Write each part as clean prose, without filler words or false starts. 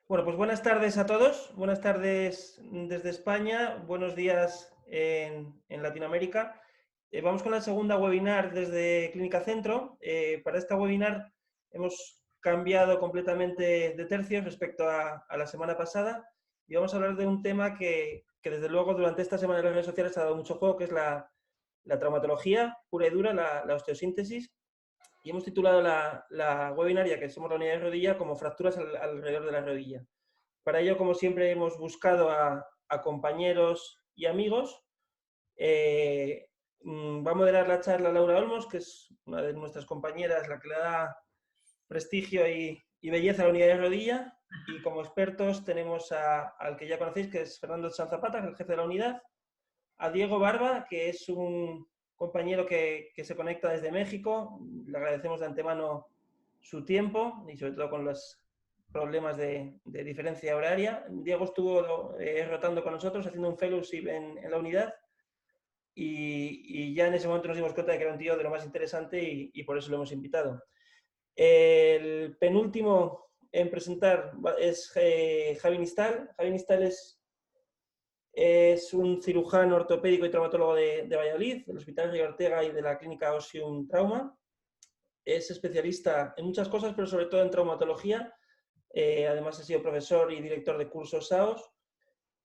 Bueno, pues buenas tardes a todos. Buenas tardes desde España. Buenos días en Latinoamérica. Vamos con la segunda webinar desde Clínica Centro. Para esta webinar hemos cambiado completamente de tercios respecto a la semana pasada y vamos a hablar de un tema que desde luego durante esta semana en las redes sociales ha dado mucho juego, que es la traumatología pura y dura, la osteosíntesis. Y hemos titulado la webinar, ya que somos la unidad de rodilla, como fracturas alrededor de la rodilla. Para ello, como siempre, hemos buscado a compañeros y amigos. Va a moderar la charla Laura Olmos, que es una de nuestras compañeras, la que le da prestigio y belleza a la unidad de rodilla. Y como expertos tenemos al que ya conocéis, que es Fernando Sanz Zapata, que es el jefe de la unidad, a Diego Barba, que es un compañero que se conecta desde México. Le agradecemos de antemano su tiempo y sobre todo con los problemas de diferencia horaria. Diego estuvo rotando con nosotros, haciendo un fellowship en la unidad y ya en ese momento nos dimos cuenta de que era un tío de lo más interesante y por eso lo hemos invitado. El penúltimo en presentar es Javi Nistal. Javi Nistal es un cirujano ortopédico y traumatólogo de Valladolid, del Hospital Río Ortega y de la Clínica Osium Trauma. Es especialista en muchas cosas, pero sobre todo en traumatología. Además ha sido profesor y director de cursos SAOS.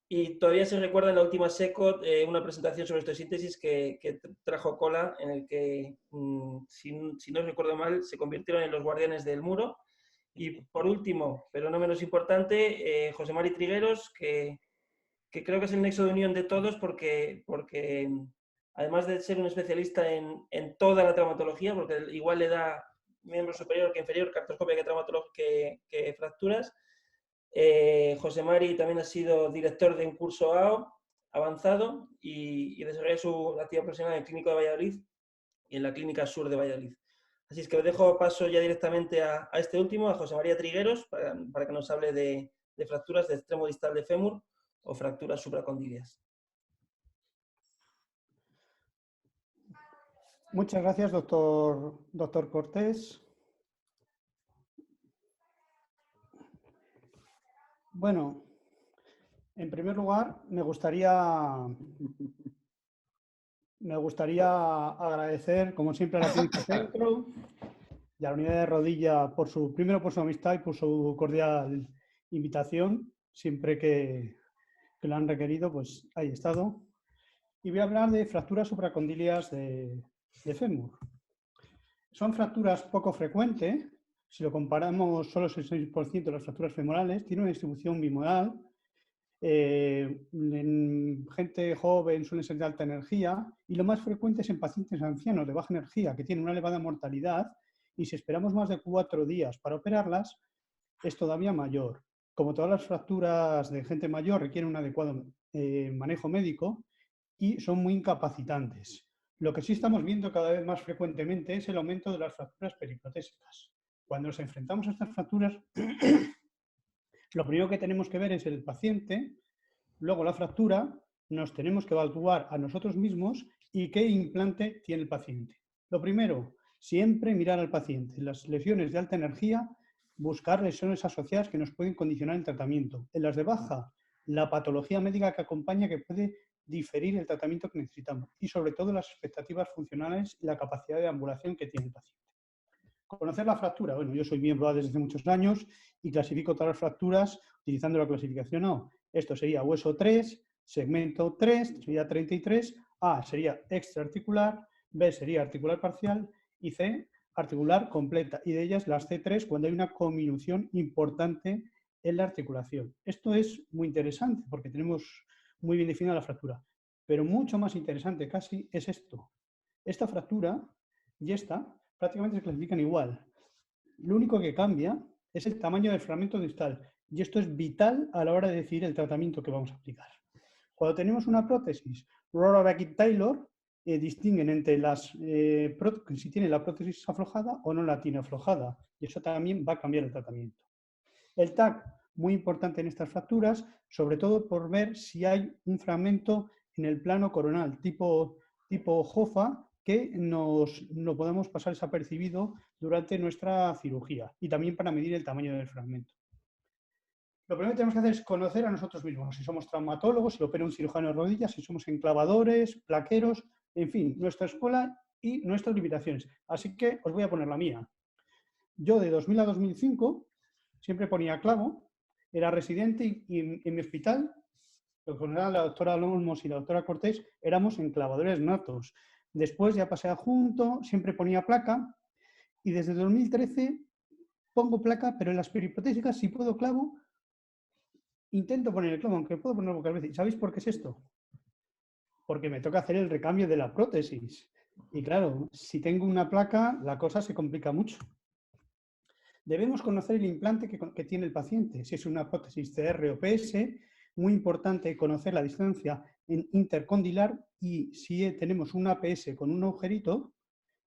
Y todavía se recuerda en la última SECO una presentación sobre osteosíntesis que trajo cola, en el que, si no recuerdo mal, se convirtieron en los guardianes del muro. Y por último, pero no menos importante, José Mari Trigueros, que creo que es el nexo de unión de todos porque además de ser un especialista en toda la traumatología, porque igual le da miembro superior que inferior, artroscopia que fracturas. José Mari también ha sido director de un curso AO avanzado y desarrolla su actividad profesional en el Clínico de Valladolid y en la Clínica Sur de Valladolid. Así es que os dejo paso ya directamente a este último, a José María Trigueros, para que nos hable de fracturas de extremo distal de fémur o fracturas supracondilias. Muchas gracias, doctor Cortés. Bueno, en primer lugar, me gustaría agradecer, como siempre, a la Clínica Centro y a la unidad de rodilla primero por su amistad y por su cordial invitación. Siempre que lo han requerido, pues ahí he estado. Y voy a hablar de fracturas supracondilias de fémur. Son fracturas poco frecuentes. Si lo comparamos, solo el 6% de las fracturas femorales tiene una distribución bimodal. En gente joven suelen ser de alta energía y lo más frecuente es en pacientes ancianos de baja energía que tienen una elevada mortalidad y si esperamos más de 4 días para operarlas es todavía mayor. Como todas las fracturas de gente mayor requieren un adecuado manejo médico y son muy incapacitantes. Lo que sí estamos viendo cada vez más frecuentemente es el aumento de las fracturas periprotésicas. Cuando nos enfrentamos a estas fracturas, lo primero que tenemos que ver es el paciente, luego la fractura, nos tenemos que evaluar a nosotros mismos y qué implante tiene el paciente. Lo primero, siempre mirar al paciente. En las lesiones de alta energía, buscar lesiones asociadas que nos pueden condicionar el tratamiento. En las de baja, la patología médica que acompaña que puede diferir el tratamiento que necesitamos y sobre todo las expectativas funcionales y la capacidad de ambulación que tiene el paciente. Conocer la fractura. Bueno, yo soy miembro desde hace muchos años y clasifico todas las fracturas utilizando la clasificación A. Esto sería hueso 3, segmento 3, sería 33, A sería extraarticular, B sería articular parcial y C articular completa. Y de ellas las C3 cuando hay una conminución importante en la articulación. Esto es muy interesante porque tenemos muy bien definida la fractura. Pero mucho más interesante casi es esto. Esta fractura y esta prácticamente se clasifican igual. Lo único que cambia es el tamaño del fragmento distal y esto es vital a la hora de decidir el tratamiento que vamos a aplicar. Cuando tenemos una prótesis Rohraback y Taylor, distinguen entre si tiene la prótesis aflojada o no la tiene aflojada y eso también va a cambiar el tratamiento. El TAC, muy importante en estas fracturas, sobre todo por ver si hay un fragmento en el plano coronal tipo JOFA que no podemos pasar desapercibido durante nuestra cirugía y también para medir el tamaño del fragmento. Lo primero que tenemos que hacer es conocer a nosotros mismos, si somos traumatólogos, si opera un cirujano de rodillas, si somos enclavadores, plaqueros, en fin, nuestra escuela y nuestras limitaciones. Así que os voy a poner la mía. Yo de 2000 a 2005 siempre ponía clavo, era residente y en mi hospital, con la doctora Olmos y la doctora Cortés, éramos enclavadores natos. Después ya pasé a adjunto, siempre ponía placa y desde 2013 pongo placa, pero en las periprotésicas, si puedo clavo, intento poner el clavo, aunque puedo ponerlo pocas veces. ¿Sabéis por qué es esto? Porque me toca hacer el recambio de la prótesis. Y claro, si tengo una placa, la cosa se complica mucho. Debemos conocer el implante que tiene el paciente. Si es una prótesis CR o PS, muy importante conocer la distancia intercondilar y si tenemos una APS con un agujerito,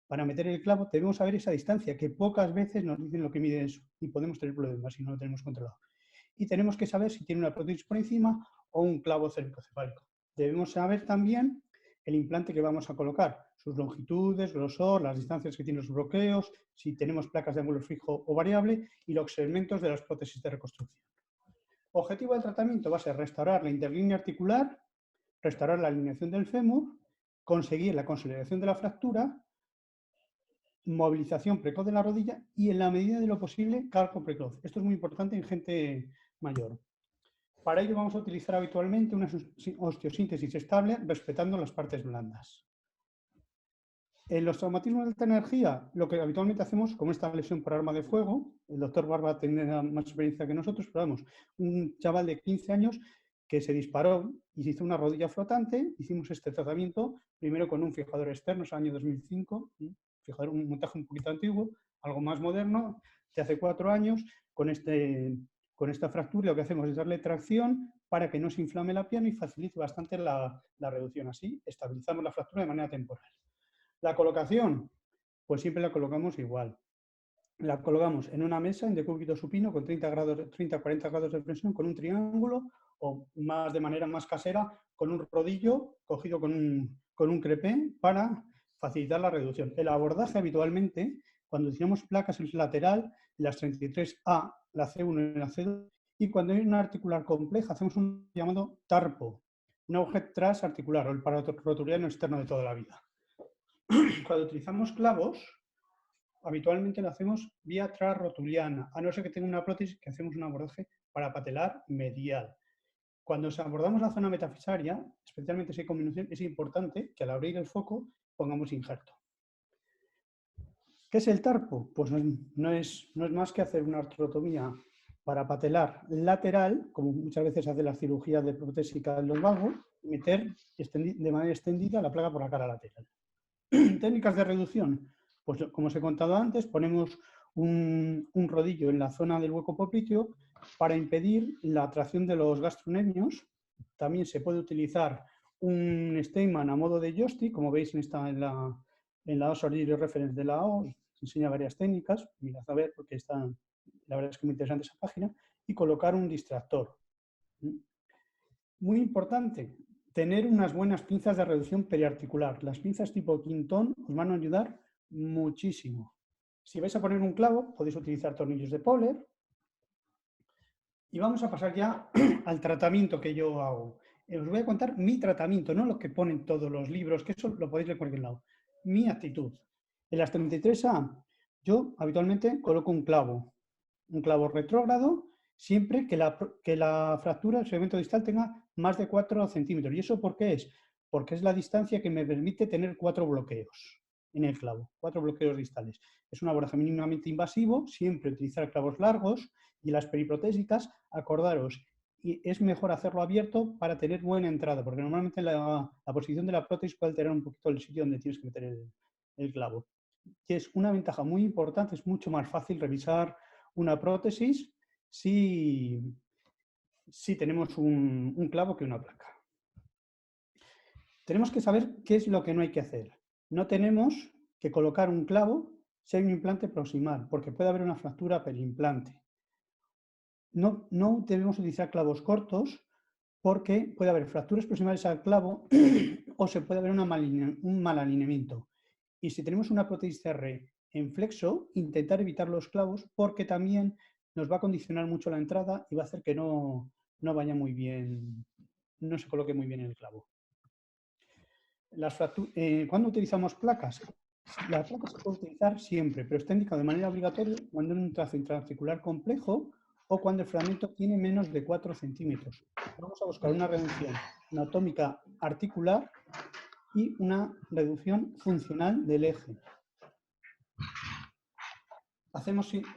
para meter el clavo debemos saber esa distancia, que pocas veces nos dicen lo que mide eso y podemos tener problemas si no lo tenemos controlado. Y tenemos que saber si tiene una prótesis por encima o un clavo cervicocefálico. Debemos saber también el implante que vamos a colocar, sus longitudes, grosor, las distancias que tienen los bloqueos, si tenemos placas de ángulo fijo o variable y los segmentos de las prótesis de reconstrucción. Objetivo del tratamiento va a ser restaurar la interlínea articular, restaurar la alineación del fémur, conseguir la consolidación de la fractura, movilización precoz de la rodilla y, en la medida de lo posible, calco precoz. Esto es muy importante en gente mayor. Para ello vamos a utilizar habitualmente una osteosíntesis estable respetando las partes blandas. En los traumatismos de alta energía, lo que habitualmente hacemos, como esta lesión por arma de fuego, el doctor Barba tendrá más experiencia que nosotros, pero vamos, un chaval de 15 años que se disparó y se hizo una rodilla flotante, hicimos este tratamiento, primero con un fijador externo, es el año 2005, fijador, un montaje un poquito antiguo, algo más moderno, de hace 4 años, con esta fractura lo que hacemos es darle tracción para que no se inflame la pierna y facilite bastante la reducción. Así estabilizamos la fractura de manera temporal. La colocación, pues siempre la colocamos igual. La colocamos en una mesa en decúbito supino con 30-40 grados de presión con un triángulo o más de manera más casera con un rodillo cogido con un crepé para facilitar la reducción. El abordaje habitualmente, cuando utilizamos placas en el lateral, las 33A, la C1 y la C2, y cuando hay una articular compleja hacemos un llamado TARPO, un agujero transarticular o el pararotuliano externo de toda la vida. Cuando utilizamos clavos, habitualmente lo hacemos vía transrotuliana, a no ser que tenga una prótesis que hacemos un abordaje para patelar medial. Cuando abordamos la zona metafisaria, especialmente si hay combinación, es importante que al abrir el foco pongamos injerto. ¿Qué es el TARPO? Pues no es más que hacer una artrotomía para patelar lateral, como muchas veces hace la cirugía de protésica en los vagos, y meter de manera extendida la placa por la cara lateral. Técnicas de reducción. Pues como os he contado antes, ponemos un rodillo en la zona del hueco popliteo para impedir la tracción de los gastronemios. También se puede utilizar un Steinman a modo de joystick, como veis en la OS Surgery Reference de la OS, enseña varias técnicas, mirad a ver porque la verdad es que es muy interesante esa página, y colocar un distractor. Muy importante, tener unas buenas pinzas de reducción periarticular. Las pinzas tipo Quintón os van a ayudar muchísimo. Si vais a poner un clavo, podéis utilizar tornillos de Poller. Y vamos a pasar ya al tratamiento que yo hago. Os voy a contar mi tratamiento, no lo que ponen todos los libros, que eso lo podéis leer por cualquier lado. Mi actitud. En las 33A, yo habitualmente coloco un clavo retrógrado, siempre que la fractura, el segmento distal, tenga más de 4 centímetros. ¿Y eso por qué es? Porque es la distancia que me permite tener 4 bloqueos en el clavo, 4 bloqueos distales. Es un abordaje mínimamente invasivo, siempre utilizar clavos largos, y las periprotésicas, acordaros, y es mejor hacerlo abierto para tener buena entrada, porque normalmente la posición de la prótesis puede alterar un poquito el sitio donde tienes que meter el clavo. Y es una ventaja muy importante, es mucho más fácil revisar una prótesis si tenemos un clavo que una placa. Tenemos que saber qué es lo que no hay que hacer. No tenemos que colocar un clavo si hay un implante proximal, porque puede haber una fractura perimplante. No debemos utilizar clavos cortos porque puede haber fracturas proximales al clavo o se puede haber un mal alineamiento. Y si tenemos una prótesis CR en flexo, intentar evitar los clavos porque también nos va a condicionar mucho la entrada y va a hacer que no vaya muy bien, no se coloque muy bien en el clavo. ¿Cuándo utilizamos placas? Las placas se pueden utilizar siempre, pero está indicado de manera obligatoria cuando hay un trazo intraarticular complejo o cuando el fragmento tiene menos de 4 centímetros. Vamos a buscar una reducción anatómica articular y una reducción funcional del eje.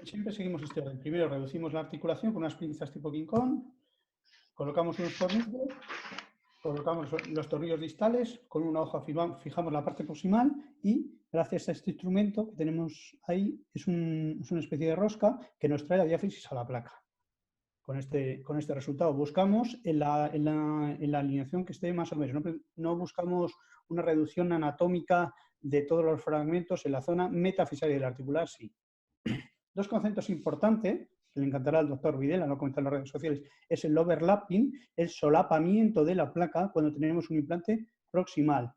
Siempre seguimos este orden. Primero reducimos la articulación con unas pinzas tipo King Kong, colocamos unos tornillos, colocamos los tornillos distales, con una hoja fijamos la parte proximal y gracias a este instrumento que tenemos ahí, es una especie de rosca que nos trae la diáfisis a la placa. Con este resultado buscamos en la alineación que esté más o menos. No buscamos una reducción anatómica de todos los fragmentos en la zona metafisaria del articular, sí. Dos conceptos importantes, que le encantará al doctor Videla, lo comentar en las redes sociales, es el overlapping, el solapamiento de la placa cuando tenemos un implante proximal.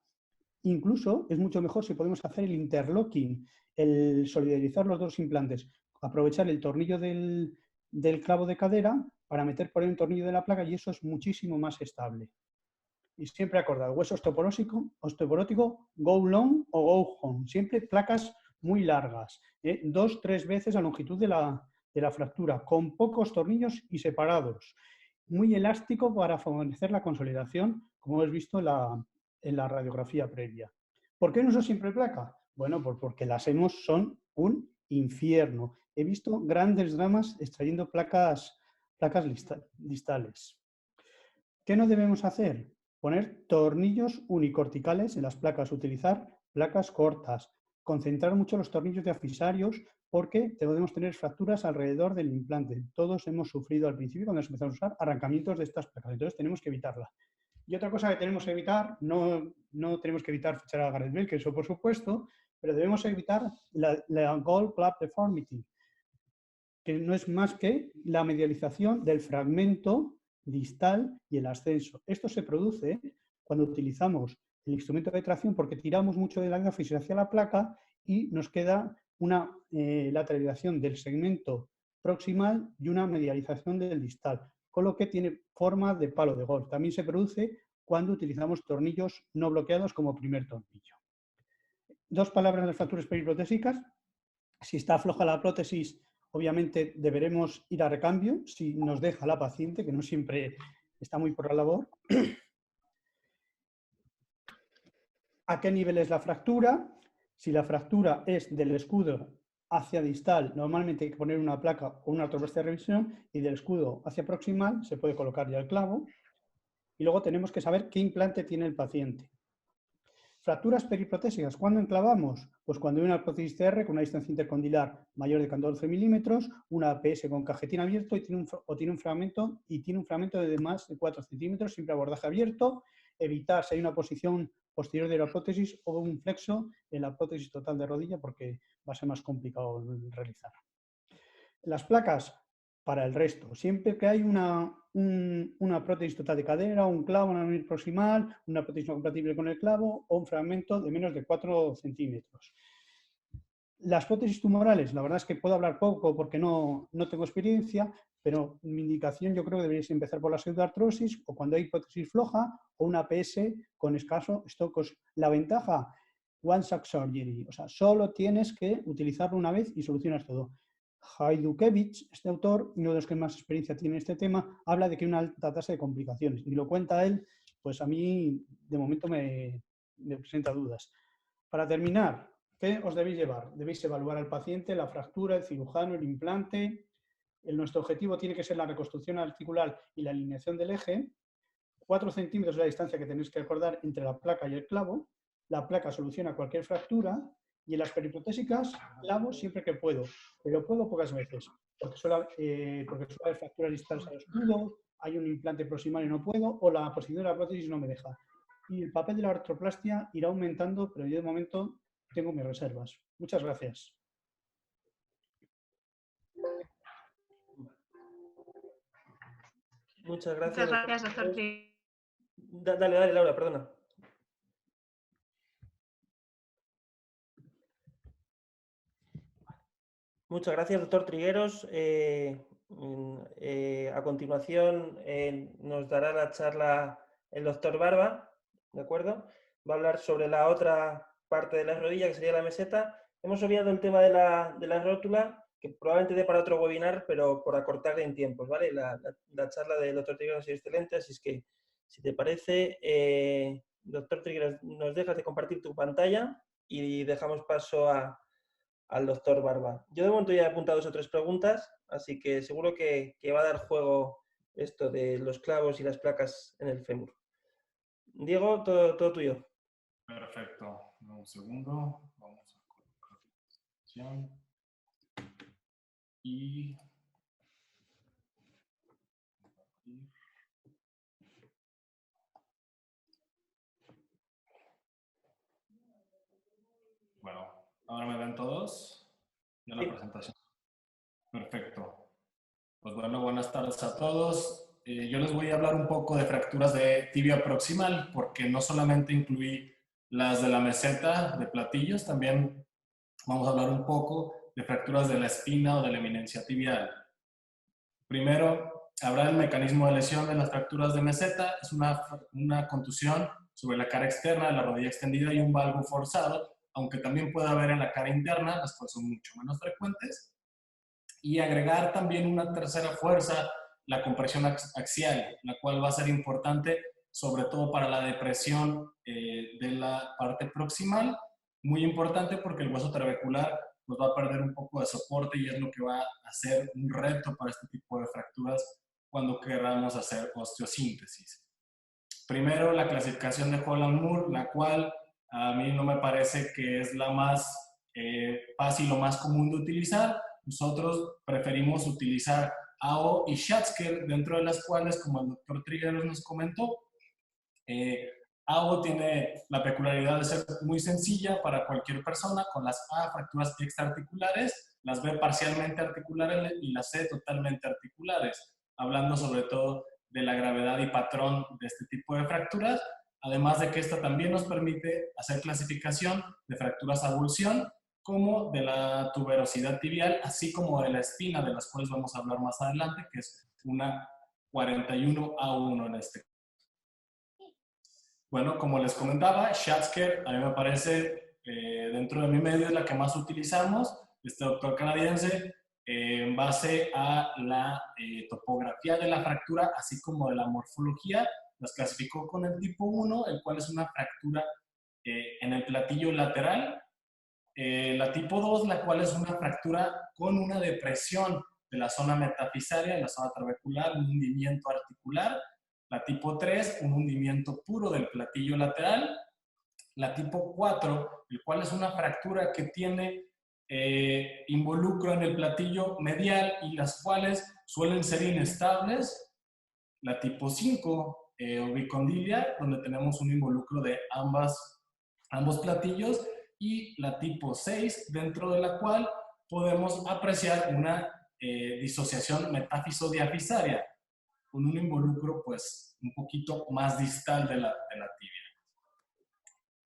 Incluso es mucho mejor si podemos hacer el interlocking, el solidarizar los dos implantes, aprovechar el tornillo del clavo de cadera para meter por ahí un tornillo de la placa y eso es muchísimo más estable. Y siempre acordado, hueso osteoporótico, go long o go home. Siempre placas muy largas, 2-3 veces la longitud de la fractura, con pocos tornillos y separados. Muy elástico para favorecer la consolidación, como hemos visto en la radiografía previa. ¿Por qué no uso siempre placa? Bueno, porque las hemos son un infierno. He visto grandes dramas extrayendo placas distales. ¿Qué no debemos hacer? Poner tornillos unicorticales en las placas, utilizar placas cortas, concentrar mucho los tornillos diafisarios porque podemos tener fracturas alrededor del implante. Todos hemos sufrido al principio cuando empezamos a usar arrancamientos de estas placas, entonces tenemos que evitarla. Y otra cosa que tenemos que evitar, no tenemos que evitar fichar a Gareth Bale, que eso por supuesto, pero debemos evitar la gold club deformity, que no es más que la medialización del fragmento distal y el ascenso. Esto se produce cuando utilizamos el instrumento de tracción porque tiramos mucho de la diáfisis hacia la placa y nos queda una lateralización del segmento proximal y una medialización del distal, con lo que tiene forma de palo de golf. También se produce cuando utilizamos tornillos no bloqueados como primer tornillo. Dos palabras de fracturas periprotésicas. Si está floja la prótesis, obviamente deberemos ir a recambio, si nos deja la paciente, que no siempre está muy por la labor. ¿A qué nivel es la fractura? Si la fractura es del escudo hacia distal, normalmente hay que poner una placa o una artroplastia de revisión, y del escudo hacia proximal se puede colocar ya el clavo. Y luego tenemos que saber qué implante tiene el paciente. Fracturas periprotésicas, ¿cuándo enclavamos? Pues cuando hay una prótesis CR con una distancia intercondilar mayor de 14 milímetros, una APS con cajetín abierto y tiene un fragmento de más de 4 centímetros, siempre abordaje abierto, evitar si hay una posición posterior de la prótesis o un flexo en la prótesis total de rodilla porque va a ser más complicado realizar. Las placas para el resto. Siempre que hay una prótesis total de cadera, un clavo, una unidad proximal, una prótesis no compatible con el clavo o un fragmento de menos de 4 centímetros. Las prótesis tumorales, la verdad es que puedo hablar poco porque no tengo experiencia, pero mi indicación yo creo que deberíais empezar por la pseudoartrosis o cuando hay prótesis floja o una APS con escaso stocos. La ventaja, one shot surgery, o sea, solo tienes que utilizarlo una vez y solucionas todo. Hajdukevich, este autor, uno de los que más experiencia tiene en este tema, habla de que hay una alta tasa de complicaciones y lo cuenta él, pues a mí de momento me presenta dudas. Para terminar, ¿qué os debéis llevar? Debéis evaluar al paciente, la fractura, el cirujano, el implante. Nuestro objetivo tiene que ser la reconstrucción articular y la alineación del eje. 4 centímetros es la distancia que tenéis que acordar entre la placa y el clavo. La placa soluciona cualquier fractura. Y en las periprotésicas, clavo siempre que puedo, pero puedo pocas veces, porque suele haber fracturas distales al escudo, hay un implante proximal y no puedo, o la posición de la prótesis no me deja. Y el papel de la artroplastia irá aumentando, pero yo de momento tengo mis reservas. Muchas gracias. Muchas gracias. Muchas gracias, doctor. Dale, Laura, perdona. Muchas gracias, doctor Trigueros. A continuación nos dará la charla el doctor Barba, ¿de acuerdo? Va a hablar sobre la otra parte de la rodilla, que sería la meseta. Hemos obviado el tema de la rótula, que probablemente dé para otro webinar, pero por acortar en tiempos, ¿vale? La charla del doctor Trigueros ha sido excelente, así es que, si te parece, doctor Trigueros, nos dejas de compartir tu pantalla y dejamos paso al doctor Barba. Yo de momento ya he apuntado 2 o 3 preguntas, así que seguro que va a dar juego esto de los clavos y las placas en el fémur. Diego, todo tuyo. Perfecto. Un segundo. Vamos a colocar la presentación. Y bueno, ahora me ven todos. Ya la presentación. Perfecto. Pues bueno, buenas tardes a todos. Yo les voy a hablar un poco de fracturas de tibia proximal, porque no solamente incluí las de la meseta de platillos, también vamos a hablar un poco de fracturas de la espina o de la eminencia tibial. Primero, habrá el mecanismo de lesión de las fracturas de meseta. Es una contusión sobre la cara externa de la rodilla extendida y un valgo forzado, aunque también puede haber en la cara interna, las cuales son mucho menos frecuentes. Y agregar también una tercera fuerza, la compresión axial, la cual va a ser importante sobre todo para la depresión de la parte proximal, muy importante porque el hueso trabecular pues, va a perder un poco de soporte y es lo que va a ser un reto para este tipo de fracturas cuando queramos hacer osteosíntesis. Primero, la clasificación de Holland-Moore, la cual a mí no me parece que es la más fácil o más común de utilizar. Nosotros preferimos utilizar AO y Schatzker, dentro de las cuales, como el doctor Trigueros nos comentó, AO tiene la peculiaridad de ser muy sencilla para cualquier persona, con las A fracturas extraarticulares, las B parcialmente articulares y las C totalmente articulares, hablando sobre todo de la gravedad y patrón de este tipo de fracturas, además de que esta también nos permite hacer clasificación de fracturas a avulsión, como de la tuberosidad tibial, así como de la espina, de las cuales vamos a hablar más adelante, que es una 41A1 en este caso. Bueno, como les comentaba, Schatzker a mí me parece, dentro de mi medio, es la que más utilizamos, este doctor canadiense, en base a la topografía de la fractura, así como de la morfología, las clasificó con el tipo 1, el cual es una fractura en el platillo lateral. La tipo 2, la cual es una fractura con una depresión de la zona metafisaria, de la zona trabecular, un hundimiento articular. La tipo 3, un hundimiento puro del platillo lateral. La tipo 4, el cual es una fractura que tiene involucro en el platillo medial y las cuales suelen ser inestables. La tipo 5, obicondilia, donde tenemos un involucro de ambos platillos. Y la tipo 6, dentro de la cual podemos apreciar una disociación metáfiso-diafisaria, con un involucro pues un poquito más distal de la tibia.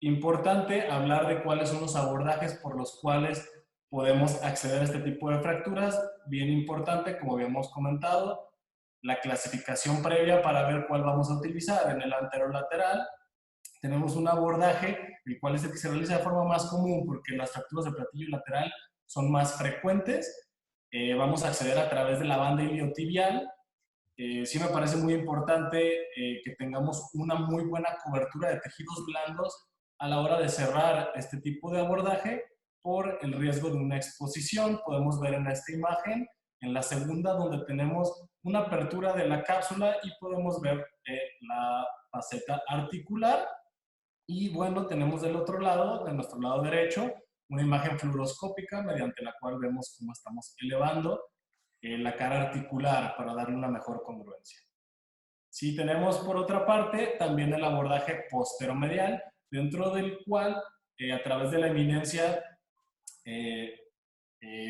Importante hablar de cuáles son los abordajes por los cuales podemos acceder a este tipo de fracturas. Bien importante, como habíamos comentado, la clasificación previa para ver cuál vamos a utilizar. En el anterolateral tenemos un abordaje, el cual es el que se realiza de forma más común porque las fracturas de platillo lateral son más frecuentes. Vamos a acceder a través de la banda iliotibial. Sí me parece muy importante que tengamos una muy buena cobertura de tejidos blandos a la hora de cerrar este tipo de abordaje por el riesgo de una exposición. Podemos ver en esta imagen, en la segunda, donde tenemos una apertura de la cápsula y podemos ver la faceta articular. Y bueno, tenemos del otro lado, de nuestro lado derecho, una imagen fluoroscópica mediante la cual vemos cómo estamos elevando la cara articular para darle una mejor congruencia. Sí, tenemos por otra parte también el abordaje posteromedial, dentro del cual a través de la eminencia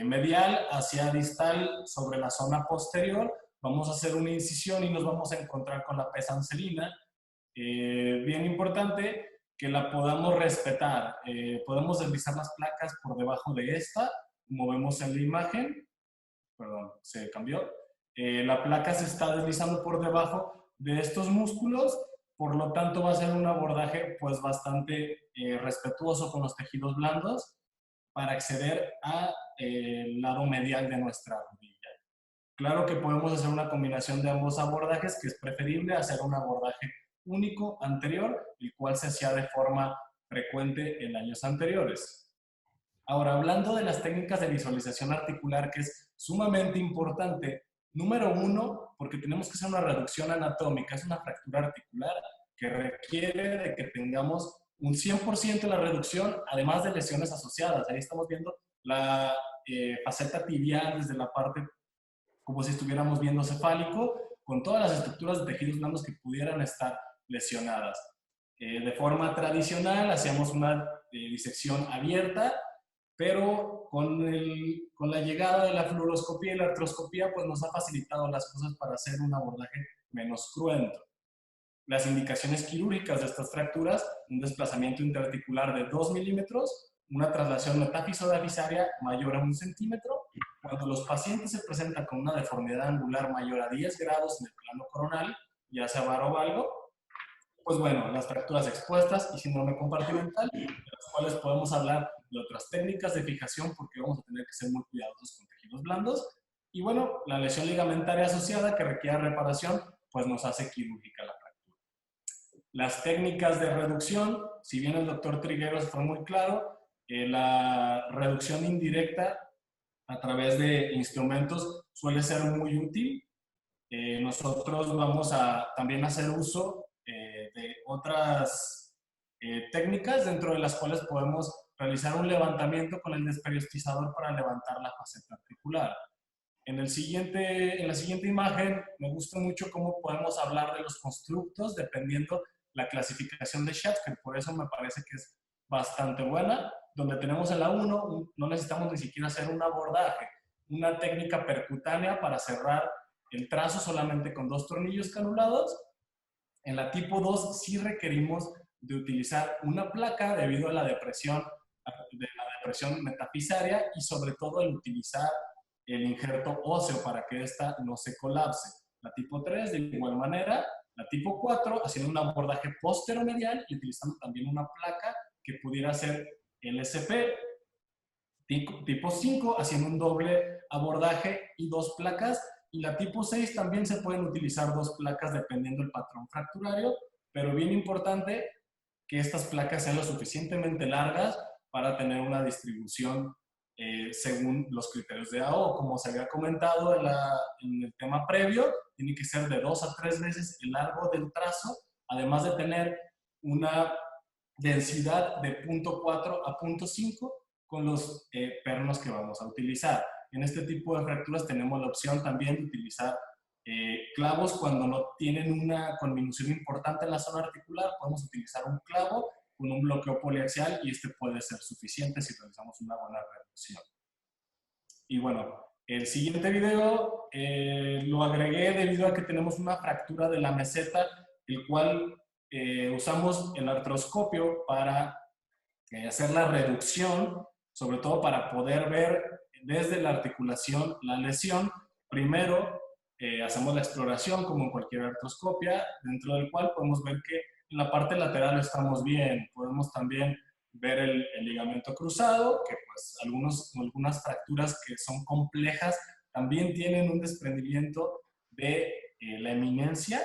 medial hacia distal sobre la zona posterior, vamos a hacer una incisión y nos vamos a encontrar con la pesa anselina. Bien importante que la podamos respetar. Podemos deslizar las placas por debajo de esta, como vemos en la imagen. Perdón, se cambió. la placa se está deslizando por debajo de estos músculos, por lo tanto va a ser un abordaje pues bastante respetuoso con los tejidos blandos para acceder al lado medial de nuestra rodilla. Claro que podemos hacer una combinación de ambos abordajes, que es preferible hacer un abordaje único anterior, el cual se hacía de forma frecuente en años anteriores. Ahora, hablando de las técnicas de visualización articular, que es sumamente importante, número uno, porque tenemos que hacer una reducción anatómica, es una fractura articular que requiere de que tengamos un 100% de la reducción, además de lesiones asociadas. Ahí estamos viendo la faceta tibial desde la parte, como si estuviéramos viendo cefálico, con todas las estructuras de tejidos blandos que pudieran estar lesionadas. De forma tradicional, hacíamos una disección abierta, pero con la llegada de la fluoroscopía y la artroscopía, pues nos ha facilitado las cosas para hacer un abordaje menos cruento. Las indicaciones quirúrgicas de estas fracturas: un desplazamiento interarticular de 2 milímetros, una traslación metafisodafisaria mayor a 1 centímetro. Cuando los pacientes se presentan con una deformidad angular mayor a 10 grados en el plano coronal, ya sea varovalgo, pues bueno, las fracturas expuestas y síndrome compartimental, de las cuales podemos hablar de otras técnicas de fijación, porque vamos a tener que ser muy cuidadosos con tejidos blandos. Y bueno, la lesión ligamentaria asociada que requiere reparación, pues nos hace quirúrgica la fractura. Las técnicas de reducción, si bien el doctor Trigueros fue muy claro, la reducción indirecta a través de instrumentos suele ser muy útil. Nosotros vamos a también hacer uso de otras técnicas, dentro de las cuales podemos realizar un levantamiento con el desperiostizador para levantar la faceta articular. En la siguiente imagen me gusta mucho cómo podemos hablar de los constructos dependiendo la clasificación de Schatz, que por eso me parece que es bastante buena, donde tenemos en la 1, no necesitamos ni siquiera hacer un abordaje, una técnica percutánea para cerrar el trazo solamente con 2 tornillos canulados. En la tipo 2 sí requerimos de utilizar una placa debido a la depresión metafisaria y sobre todo el utilizar el injerto óseo para que ésta no se colapse. La tipo 3 de igual manera. La tipo 4 haciendo un abordaje posteromedial y utilizando también una placa que pudiera ser LSP. Tipo 5 haciendo un doble abordaje y 2 placas. Y la tipo 6 también se pueden utilizar 2 placas dependiendo del patrón fracturario, pero bien importante que estas placas sean lo suficientemente largas para tener una distribución según los criterios de AO. Como se había comentado en el tema previo, tiene que ser de 2 a 3 veces el largo del trazo, además de tener una densidad de 0.4 a 0.5 con los pernos que vamos a utilizar. En este tipo de fracturas tenemos la opción también de utilizar clavos cuando no tienen una conminución importante en la zona articular. Podemos utilizar un clavo con un bloqueo poliaxial y este puede ser suficiente si realizamos una buena reducción. Y bueno, el siguiente video lo agregué debido a que tenemos una fractura de la meseta, el cual usamos el artroscopio para hacer la reducción, sobre todo para poder ver desde la articulación la lesión. Primero hacemos la exploración como en cualquier artroscopia, dentro del cual podemos ver que en la parte lateral estamos bien. Podemos también ver el ligamento cruzado, que pues algunas fracturas que son complejas también tienen un desprendimiento de la eminencia.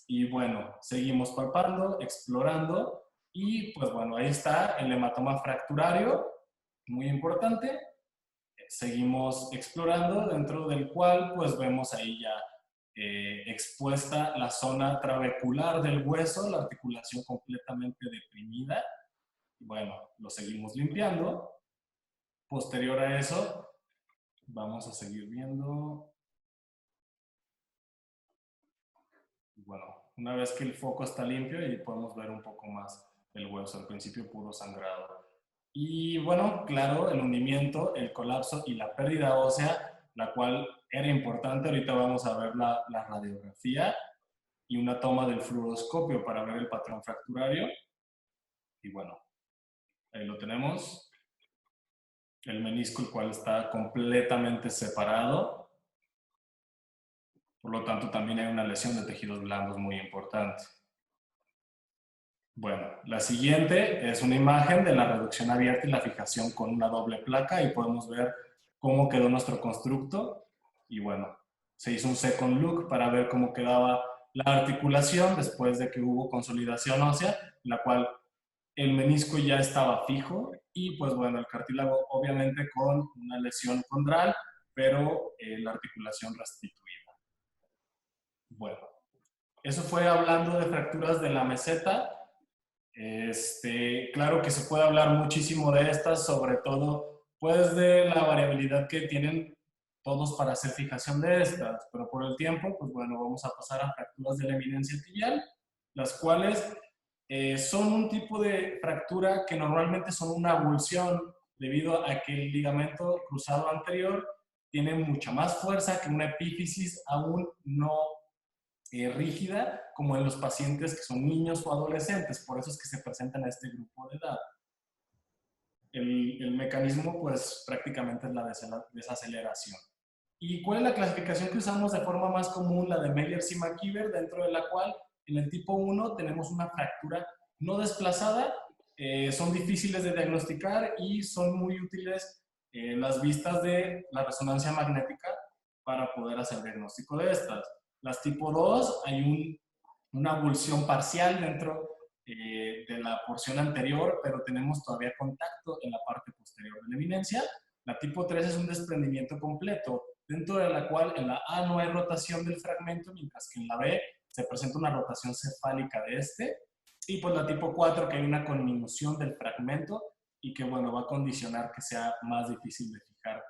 Y bueno, seguimos palpando, explorando. Y pues bueno, ahí está el hematoma fracturario, muy importante. Seguimos explorando, dentro del cual pues vemos ahí ya expuesta la zona trabecular del hueso, la articulación completamente deprimida. Bueno, lo seguimos limpiando. Posterior a eso, vamos a seguir viendo. Bueno, una vez que el foco está limpio y podemos ver un poco más el hueso, al principio puro sangrado. Y bueno, claro, el hundimiento, el colapso y la pérdida ósea, la cual era importante. Ahorita vamos a ver la radiografía y una toma del fluoroscopio para ver el patrón fracturario. Y bueno, ahí lo tenemos. El menisco, el cual está completamente separado. Por lo tanto, también hay una lesión de tejidos blandos muy importante. Bueno, la siguiente es una imagen de la reducción abierta y la fijación con una doble placa y podemos ver cómo quedó nuestro constructo. Y bueno, se hizo un second look para ver cómo quedaba la articulación después de que hubo consolidación ósea, la cual el menisco ya estaba fijo y pues bueno, el cartílago obviamente con una lesión condral, pero la articulación restituida. Bueno, eso fue hablando de fracturas de la meseta. Claro que se puede hablar muchísimo de estas, sobre todo pues de la variabilidad que tienen todos para hacer fijación de estas, pero por el tiempo, pues bueno, vamos a pasar a fracturas de la eminencia tibial, las cuales son un tipo de fractura que normalmente son una avulsión debido a que el ligamento cruzado anterior tiene mucha más fuerza que una epífisis aún no rígida, como en los pacientes que son niños o adolescentes. Por eso es que se presentan a este grupo de edad. El mecanismo, pues, prácticamente es la desaceleración. ¿Y cuál es la clasificación que usamos de forma más común? La de Meyers y McKeever, dentro de la cual en el tipo 1 tenemos una fractura no desplazada, son difíciles de diagnosticar y son muy útiles las vistas de la resonancia magnética para poder hacer diagnóstico de estas. Las tipo 2, hay una avulsión parcial dentro de la porción anterior, pero tenemos todavía contacto en la parte posterior de la eminencia. La tipo 3 es un desprendimiento completo, dentro de la cual en la A no hay rotación del fragmento, mientras que en la B se presenta una rotación cefálica de este. Y pues la tipo 4, que hay una conminución del fragmento y que, bueno, va a condicionar que sea más difícil de fijar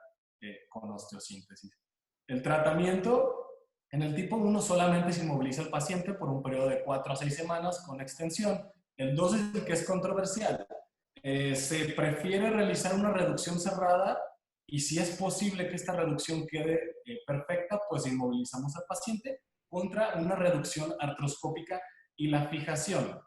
con osteosíntesis. El tratamiento, en el tipo 1 solamente se inmoviliza al paciente por un periodo de 4 a 6 semanas con extensión. El 2 es el que es controversial. Se prefiere realizar una reducción cerrada y si es posible que esta reducción quede perfecta, pues inmovilizamos al paciente contra una reducción artroscópica y la fijación.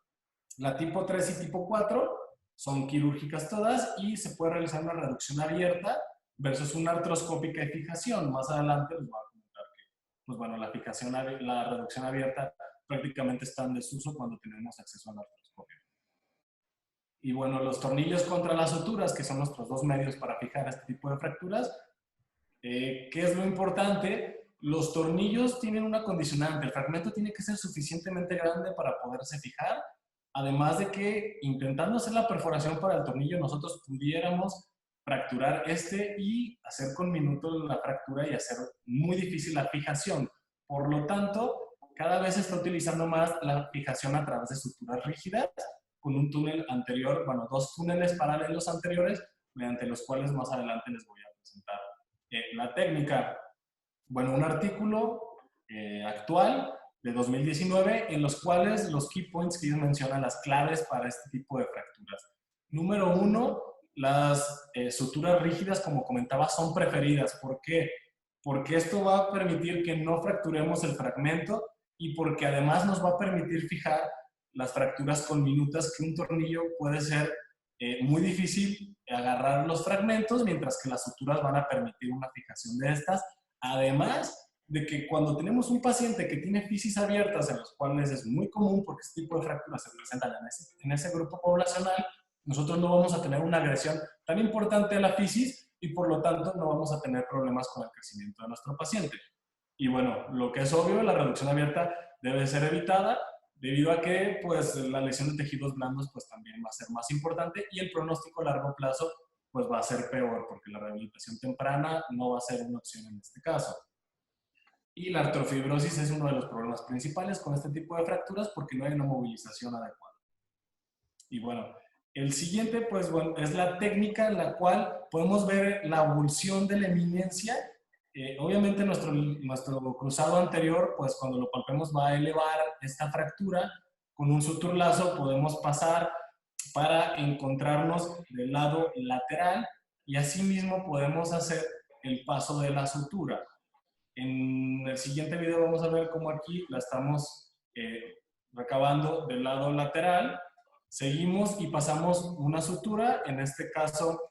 La tipo 3 y tipo 4 son quirúrgicas todas y se puede realizar una reducción abierta versus una artroscópica y fijación. Más adelante les voy a comentar que, pues bueno, la reducción abierta prácticamente está en desuso cuando tenemos acceso a la artroscopia. Y bueno, los tornillos contra las suturas, que son nuestros dos medios para fijar este tipo de fracturas. ¿Qué es lo importante? Los tornillos tienen una condicionante. El fragmento tiene que ser suficientemente grande para poderse fijar. Además de que, intentando hacer la perforación para el tornillo, nosotros pudiéramos fracturar y hacer con minuto la fractura y hacer muy difícil la fijación. Por lo tanto, cada vez se está utilizando más la fijación a través de suturas rígidas, con un túnel anterior, bueno, dos túneles paralelos anteriores, mediante los cuales más adelante les voy a presentar la técnica. Bueno, un artículo actual de 2019 en los cuales los key points que ellos mencionan, las claves para este tipo de fracturas. Número 1, las suturas rígidas, como comentaba, son preferidas. ¿Por qué? Porque esto va a permitir que no fracturemos el fragmento y porque además nos va a permitir fijar las fracturas con minutas, que un tornillo puede ser muy difícil agarrar los fragmentos, mientras que las suturas van a permitir una fijación de estas. Además de que cuando tenemos un paciente que tiene fisis abiertas, en los cuales es muy común porque este tipo de fracturas se presentan en ese grupo poblacional, nosotros no vamos a tener una agresión tan importante a la fisis y por lo tanto no vamos a tener problemas con el crecimiento de nuestro paciente. Y bueno, lo que es obvio, la reducción abierta debe ser evitada debido a que pues, la lesión de tejidos blandos pues, también va a ser más importante y el pronóstico a largo plazo pues, va a ser peor porque la rehabilitación temprana no va a ser una opción en este caso. Y la artrofibrosis es uno de los problemas principales con este tipo de fracturas porque no hay una movilización adecuada. Y bueno, el siguiente pues, bueno, es la técnica en la cual podemos ver la avulsión de la eminencia. Obviamente nuestro cruzado anterior, pues cuando lo palpemos va a elevar esta fractura. Con un suturlazo podemos pasar para encontrarnos del lado lateral y asimismo podemos hacer el paso de la sutura. En el siguiente video vamos a ver cómo aquí la estamos recabando del lado lateral. Seguimos y pasamos una sutura, en este caso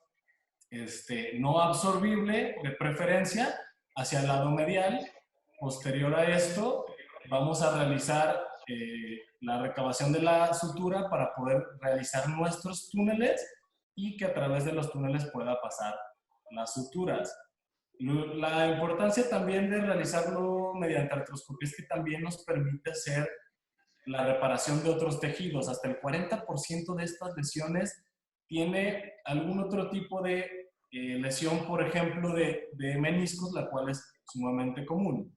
no absorbible de preferencia, hacia el lado medial posterior a esto, vamos a realizar la recabación de la sutura para poder realizar nuestros túneles y que a través de los túneles pueda pasar las suturas. La importancia también de realizarlo mediante artroscopía es que también nos permite hacer la reparación de otros tejidos. Hasta el 40% de estas lesiones tiene algún otro tipo de lesión, por ejemplo, de meniscos, la cual es sumamente común.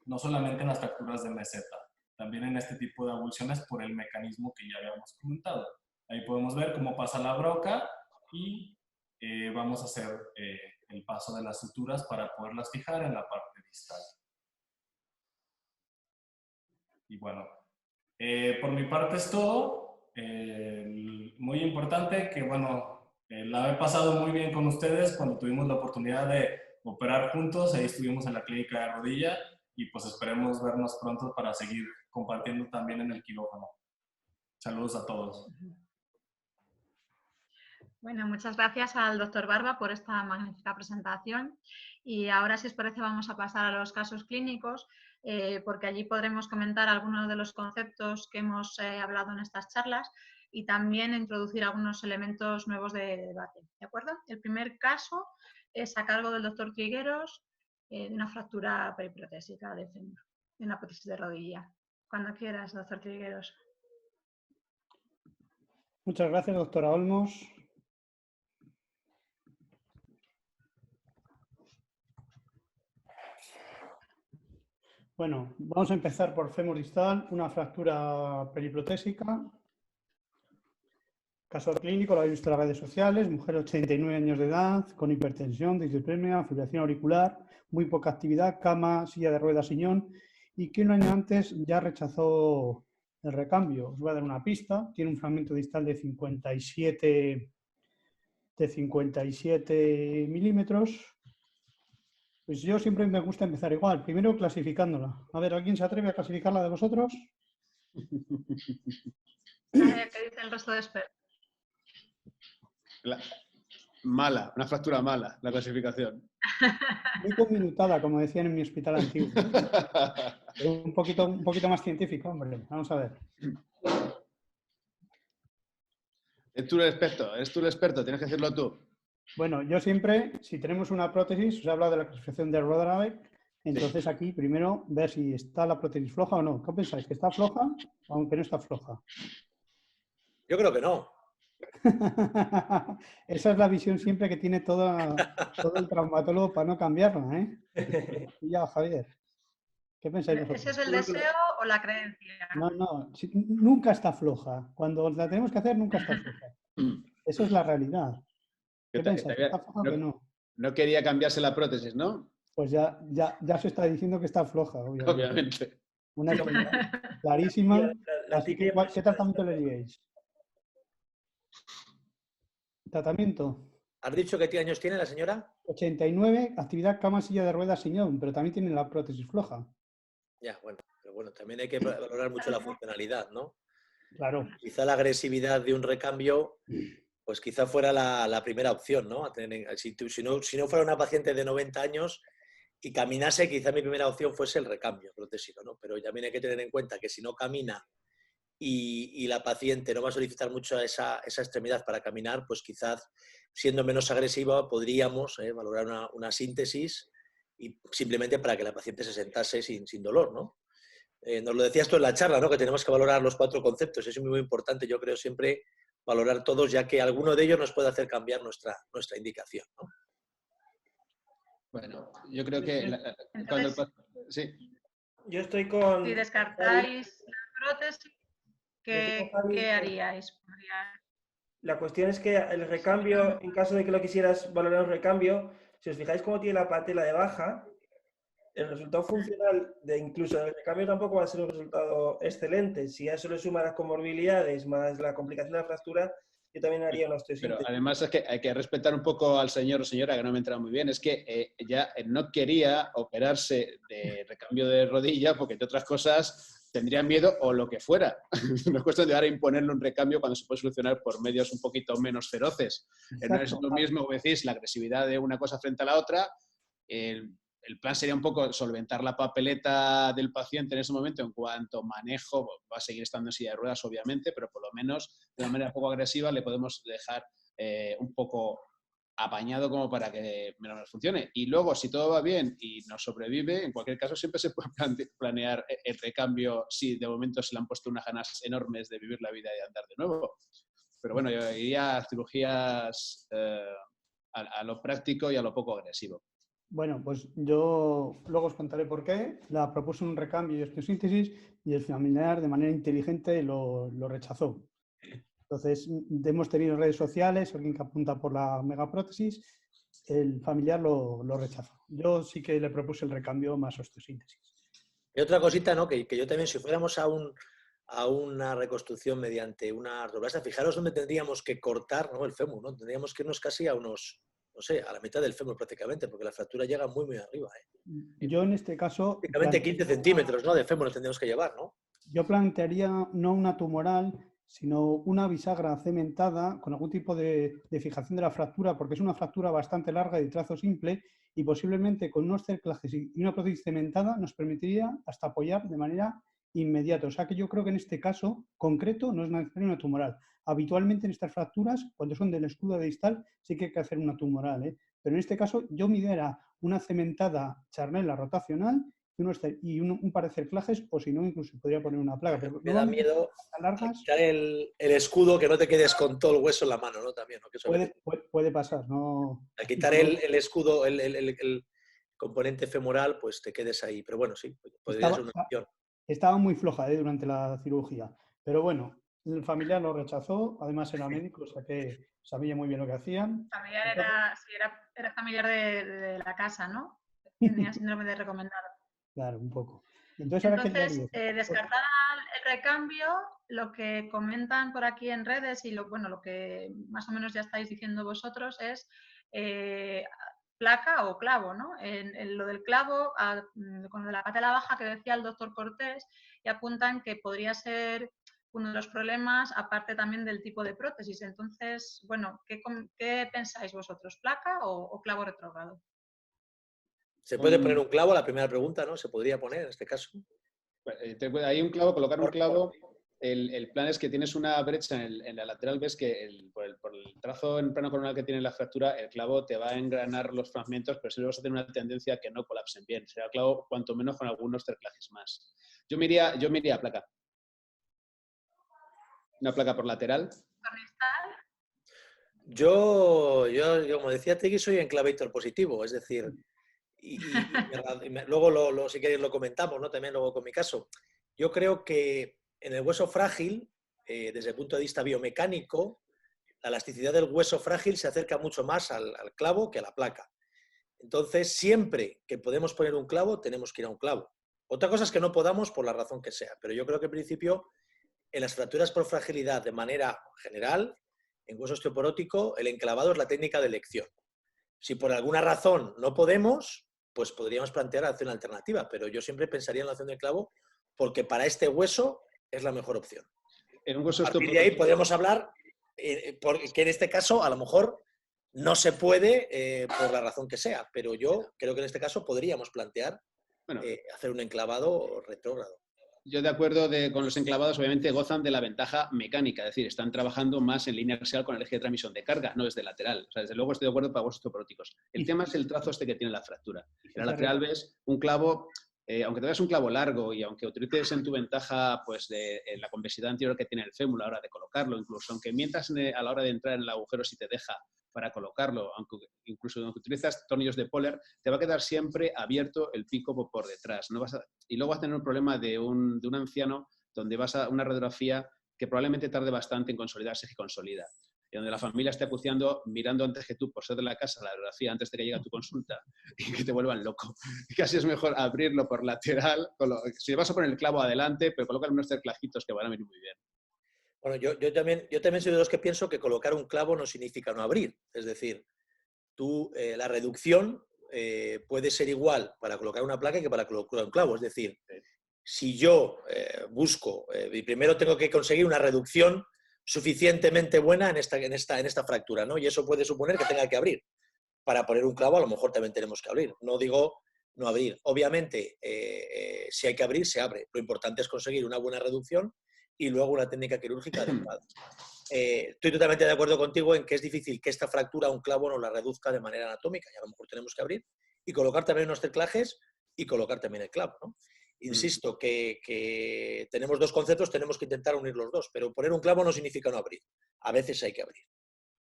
No solamente en las fracturas de meseta, también en este tipo de avulsiones por el mecanismo que ya habíamos comentado. Ahí podemos ver cómo pasa la broca y vamos a hacer el paso de las suturas para poderlas fijar en la parte distal. Y bueno, por mi parte es todo. Muy importante que, bueno, la he pasado muy bien con ustedes cuando tuvimos la oportunidad de operar juntos. Ahí estuvimos en la clínica de rodilla y pues esperemos vernos pronto para seguir compartiendo también en el quirófano. Saludos a todos. Bueno, muchas gracias al doctor Barba por esta magnífica presentación. Y ahora, si os parece, vamos a pasar a los casos clínicos, porque allí podremos comentar algunos de los conceptos que hemos hablado en estas charlas y también introducir algunos elementos nuevos de debate. ¿De acuerdo? El primer caso es a cargo del doctor Trigueros, de una fractura periprotésica de fémur, de una prótesis de rodilla. Cuando quieras, doctor Trigueros. Muchas gracias, doctora Olmos. Bueno, vamos a empezar por fémur distal, una fractura periprotésica. Caso clínico, lo habéis visto en las redes sociales, mujer de 89 años de edad, con hipertensión, dislipemia, fibrilación auricular, muy poca actividad, cama, silla de ruedas, sillón, y que un año antes ya rechazó el recambio. Os voy a dar una pista, tiene un fragmento distal de 57 milímetros. Pues yo siempre me gusta empezar igual, primero clasificándola. A ver, ¿alguien se atreve a clasificarla de vosotros? ¿Qué dice el resto de expertos? Mala, una fractura mala, la clasificación. Muy conminutada, como decían en mi hospital antiguo. Un poquito más científico, hombre. Vamos a ver. Eres tú el experto, tienes que decirlo tú. Bueno, yo siempre, si tenemos una prótesis, os he hablado de la clasificación de Roderick, entonces aquí primero ver si está la prótesis floja o no. ¿Qué pensáis? ¿Que está floja aunque no está floja? Yo creo que no. Esa es la visión siempre que tiene todo el traumatólogo para no cambiarla, ¿eh? Y ya, Javier. ¿Qué pensáis vosotros? ¿Ese es el deseo o la creencia? No, nunca está floja. Cuando la tenemos que hacer, nunca está floja. Eso es la realidad. ¿Qué pensáis? ¿Está floja o que no? No quería cambiarse la prótesis, ¿no? Pues ya se está diciendo que está floja, Obviamente. Una experiencia clarísima. Así que, ¿qué tratamiento le diríais? ¿Tratamiento? ¿Has dicho qué años tiene la señora? 89, actividad cama, silla de ruedas, sillón, pero también tiene la prótesis floja. Ya, bueno, pero bueno, también hay que valorar mucho la funcionalidad, ¿no? Claro. Quizá la agresividad de un recambio, pues quizá fuera la primera opción, ¿no? Si no fuera una paciente de 90 años y caminase, quizá mi primera opción fuese el recambio protésico, ¿no? Pero también hay que tener en cuenta que si no camina y la paciente no va a solicitar mucho esa extremidad para caminar, pues quizás siendo menos agresiva podríamos valorar una síntesis y simplemente para que la paciente se sentase sin dolor, ¿no? Nos lo decías tú en la charla, ¿no? Que tenemos que valorar los 4 conceptos. Es muy importante, yo creo, siempre valorar todos, ya que alguno de ellos nos puede hacer cambiar nuestra indicación, ¿no? Bueno, yo creo que... Entonces, sí. Yo estoy con... Si descartáis la prótesis, ¿qué haríais? La cuestión es que el recambio, en caso de que lo quisieras valorar un recambio, si os fijáis cómo tiene la patela de baja, el resultado funcional incluso del recambio tampoco va a ser un resultado excelente. Si a eso le suman las comorbilidades más la complicación de la fractura, yo también haría una osteosíntesis. Pero además es que hay que respetar un poco al señor o señora, que no me entra muy bien. Es que ella no quería operarse de recambio de rodilla porque, entre otras cosas, tendría miedo o lo que fuera. No es cuestión de ahora imponerle un recambio cuando se puede solucionar por medios un poquito menos feroces. No es lo mismo, como decís, la agresividad de una cosa frente a la otra. el plan sería un poco solventar la papeleta del paciente en ese momento en cuanto a manejo. Va a seguir estando en silla de ruedas, obviamente, pero por lo menos de una manera poco agresiva le podemos dejar un poco apañado como para que menos funcione. Y luego, si todo va bien y nos sobrevive, en cualquier caso siempre se puede planear el recambio si de momento se le han puesto unas ganas enormes de vivir la vida y de andar de nuevo. Pero bueno, yo iría a cirugías a lo práctico y a lo poco agresivo. Bueno, pues yo luego os contaré por qué. La propuse un recambio y osteosíntesis y el familiar de manera inteligente lo rechazó. Entonces, hemos tenido redes sociales, alguien que apunta por la megaprótesis, el familiar lo rechazó. Yo sí que le propuse el recambio más osteosíntesis. Y otra cosita, ¿no? Que yo también, si fuéramos a una reconstrucción mediante una artroplastia, fijaros dónde tendríamos que cortar, ¿no?, el fémur, ¿no? Tendríamos que irnos casi a unos, no sé, a la mitad del fémur prácticamente, porque la fractura llega muy, muy arriba. Yo en este caso... Prácticamente 15 centímetros, ¿no?, de fémur nos tendríamos que llevar, ¿no? Yo plantearía no una tumoral, sino una bisagra cementada con algún tipo de fijación de la fractura, porque es una fractura bastante larga de trazo simple y posiblemente con unos cerclajes y una prótesis cementada nos permitiría hasta apoyar de manera inmediata. O sea que yo creo que en este caso concreto no es necesario una tumoral. Habitualmente en estas fracturas, cuando son del escudo distal, sí que hay que hacer una tumoral, ¿eh? Pero en este caso yo mi idea era una cementada charnela rotacional y un par de cerclajes, o si no, incluso podría poner una placa. Pero me da miedo quitar el escudo, que no te quedes con todo el hueso en la mano, ¿no? También, ¿no? Que eso puede pasar, ¿no? Al quitar el escudo, el componente femoral, pues te quedes ahí. Pero bueno, sí, podría ser una opción. Estaba muy floja durante la cirugía, pero bueno, el familiar lo rechazó, además era médico, o sea que sabía muy bien lo que hacían. Familiar era familiar de la casa, ¿no? Tenía síndrome de recomendado. Claro, un poco. Entonces descartada el recambio, lo que comentan por aquí en redes y lo que más o menos ya estáis diciendo vosotros es placa o clavo, ¿no? En lo del clavo, con de la patela baja que decía el doctor Cortés, y apuntan que podría ser uno de los problemas, aparte también del tipo de prótesis. Entonces, bueno, ¿qué pensáis vosotros? ¿Placa o clavo retrógrado? ¿Se puede poner un clavo? La primera pregunta, ¿no? ¿Se podría poner en este caso? Hay un clavo, colocar un clavo. El plan es que tienes una brecha en la lateral, ves que por el trazo en plano coronal que tiene la fractura, el clavo te va a engranar los fragmentos, pero sí vas a tener una tendencia a que no colapsen bien. Será el clavo cuanto menos con algunos cerclajes más. Yo me iría a placa. Una placa por lateral. Yo como decía Tegui, soy enclavator positivo, es decir, luego si queréis lo comentamos, ¿no? También luego con mi caso. Yo creo que en el hueso frágil, desde el punto de vista biomecánico, la elasticidad del hueso frágil se acerca mucho más al clavo que a la placa. Entonces, siempre que podemos poner un clavo, tenemos que ir a un clavo. Otra cosa es que no podamos por la razón que sea, pero yo creo que en principio, en las fracturas por fragilidad de manera general, en hueso osteoporótico, el enclavado es la técnica de elección. Si por alguna razón no podemos, pues podríamos plantear la opción alternativa, pero yo siempre pensaría en la opción del clavo porque para este hueso es la mejor opción. En un hueso a partir de ahí podríamos hablar que en este caso a lo mejor no se puede por la razón que sea, pero yo creo que en este caso podríamos plantear hacer un enclavado retrógrado. Yo de acuerdo con los enclavados, obviamente gozan de la ventaja mecánica, es decir, están trabajando más en línea axial con el eje de transmisión de carga, no desde lateral. O sea, desde luego estoy de acuerdo para huesos osteoporóticos. El tema es el trazo que tiene la fractura. En la lateral ves un clavo, aunque te veas un clavo largo y aunque utilices en tu ventaja pues, de la convexidad anterior que tiene el fémur a la hora de colocarlo, incluso aunque mientas a la hora de entrar en el agujero si te deja para colocarlo, incluso aunque utilizas tornillos de Poller, te va a quedar siempre abierto el pico por detrás. Y luego vas a tener un problema de un anciano donde vas a una radiografía que probablemente tarde bastante en consolidarse y consolida. Y donde la familia esté acuciando, mirando antes que tú, por ser de la casa, la radiografía antes de que llegue a tu consulta y que te vuelvan loco. Y casi es mejor abrirlo por lateral. Si vas a poner el clavo adelante, pero colocar unos cerclajitos que van a venir muy bien. Bueno, yo también soy de los que pienso que colocar un clavo no significa no abrir. Es decir, la reducción puede ser igual para colocar una placa que para colocar un clavo. Es decir, si yo busco, primero tengo que conseguir una reducción suficientemente buena en esta fractura, ¿no? Y eso puede suponer que tenga que abrir. Para poner un clavo a lo mejor también tenemos que abrir. No digo no abrir. Obviamente, si hay que abrir, se abre. Lo importante es conseguir una buena reducción y luego una técnica quirúrgica adecuada. Estoy totalmente de acuerdo contigo en que es difícil que esta fractura un clavo no la reduzca de manera anatómica y a lo mejor tenemos que abrir y colocar también unos cerclajes y colocar también el clavo, ¿no? Insisto que tenemos dos conceptos, tenemos que intentar unir los dos, pero poner un clavo no significa no abrir. A veces hay que abrir.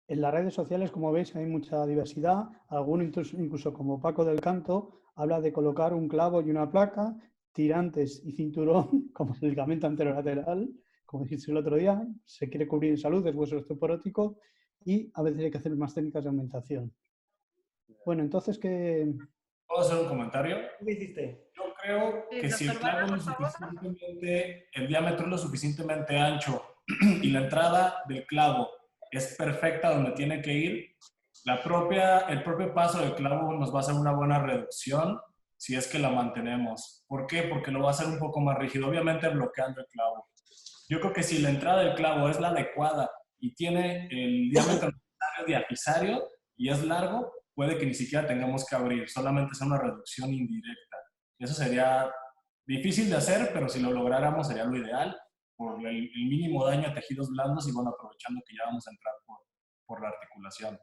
En las redes sociales, como veis, hay mucha diversidad. Alguno, incluso como Paco del Canto, habla de colocar un clavo y una placa, tirantes y cinturón, como el ligamento anterolateral, como dijiste el otro día, se quiere cubrir en salud, es hueso osteoporótico, y a veces hay que hacer más técnicas de aumentación. Bueno, entonces, ¿qué? ¿Puedo hacer un comentario? ¿Qué hiciste? Yo creo que si el clavo es el diámetro es lo suficientemente ancho y la entrada del clavo es perfecta donde tiene que ir, el propio paso del clavo nos va a hacer una buena reducción si es que la mantenemos. ¿Por qué? Porque lo va a hacer un poco más rígido, obviamente bloqueando el clavo. Yo creo que si la entrada del clavo es la adecuada y tiene el diámetro diafisario y es largo, puede que ni siquiera tengamos que abrir, solamente sea una reducción indirecta. Eso sería difícil de hacer, pero si lo lográramos sería lo ideal, por el mínimo daño a tejidos blandos y bueno, aprovechando que ya vamos a entrar por la articulación.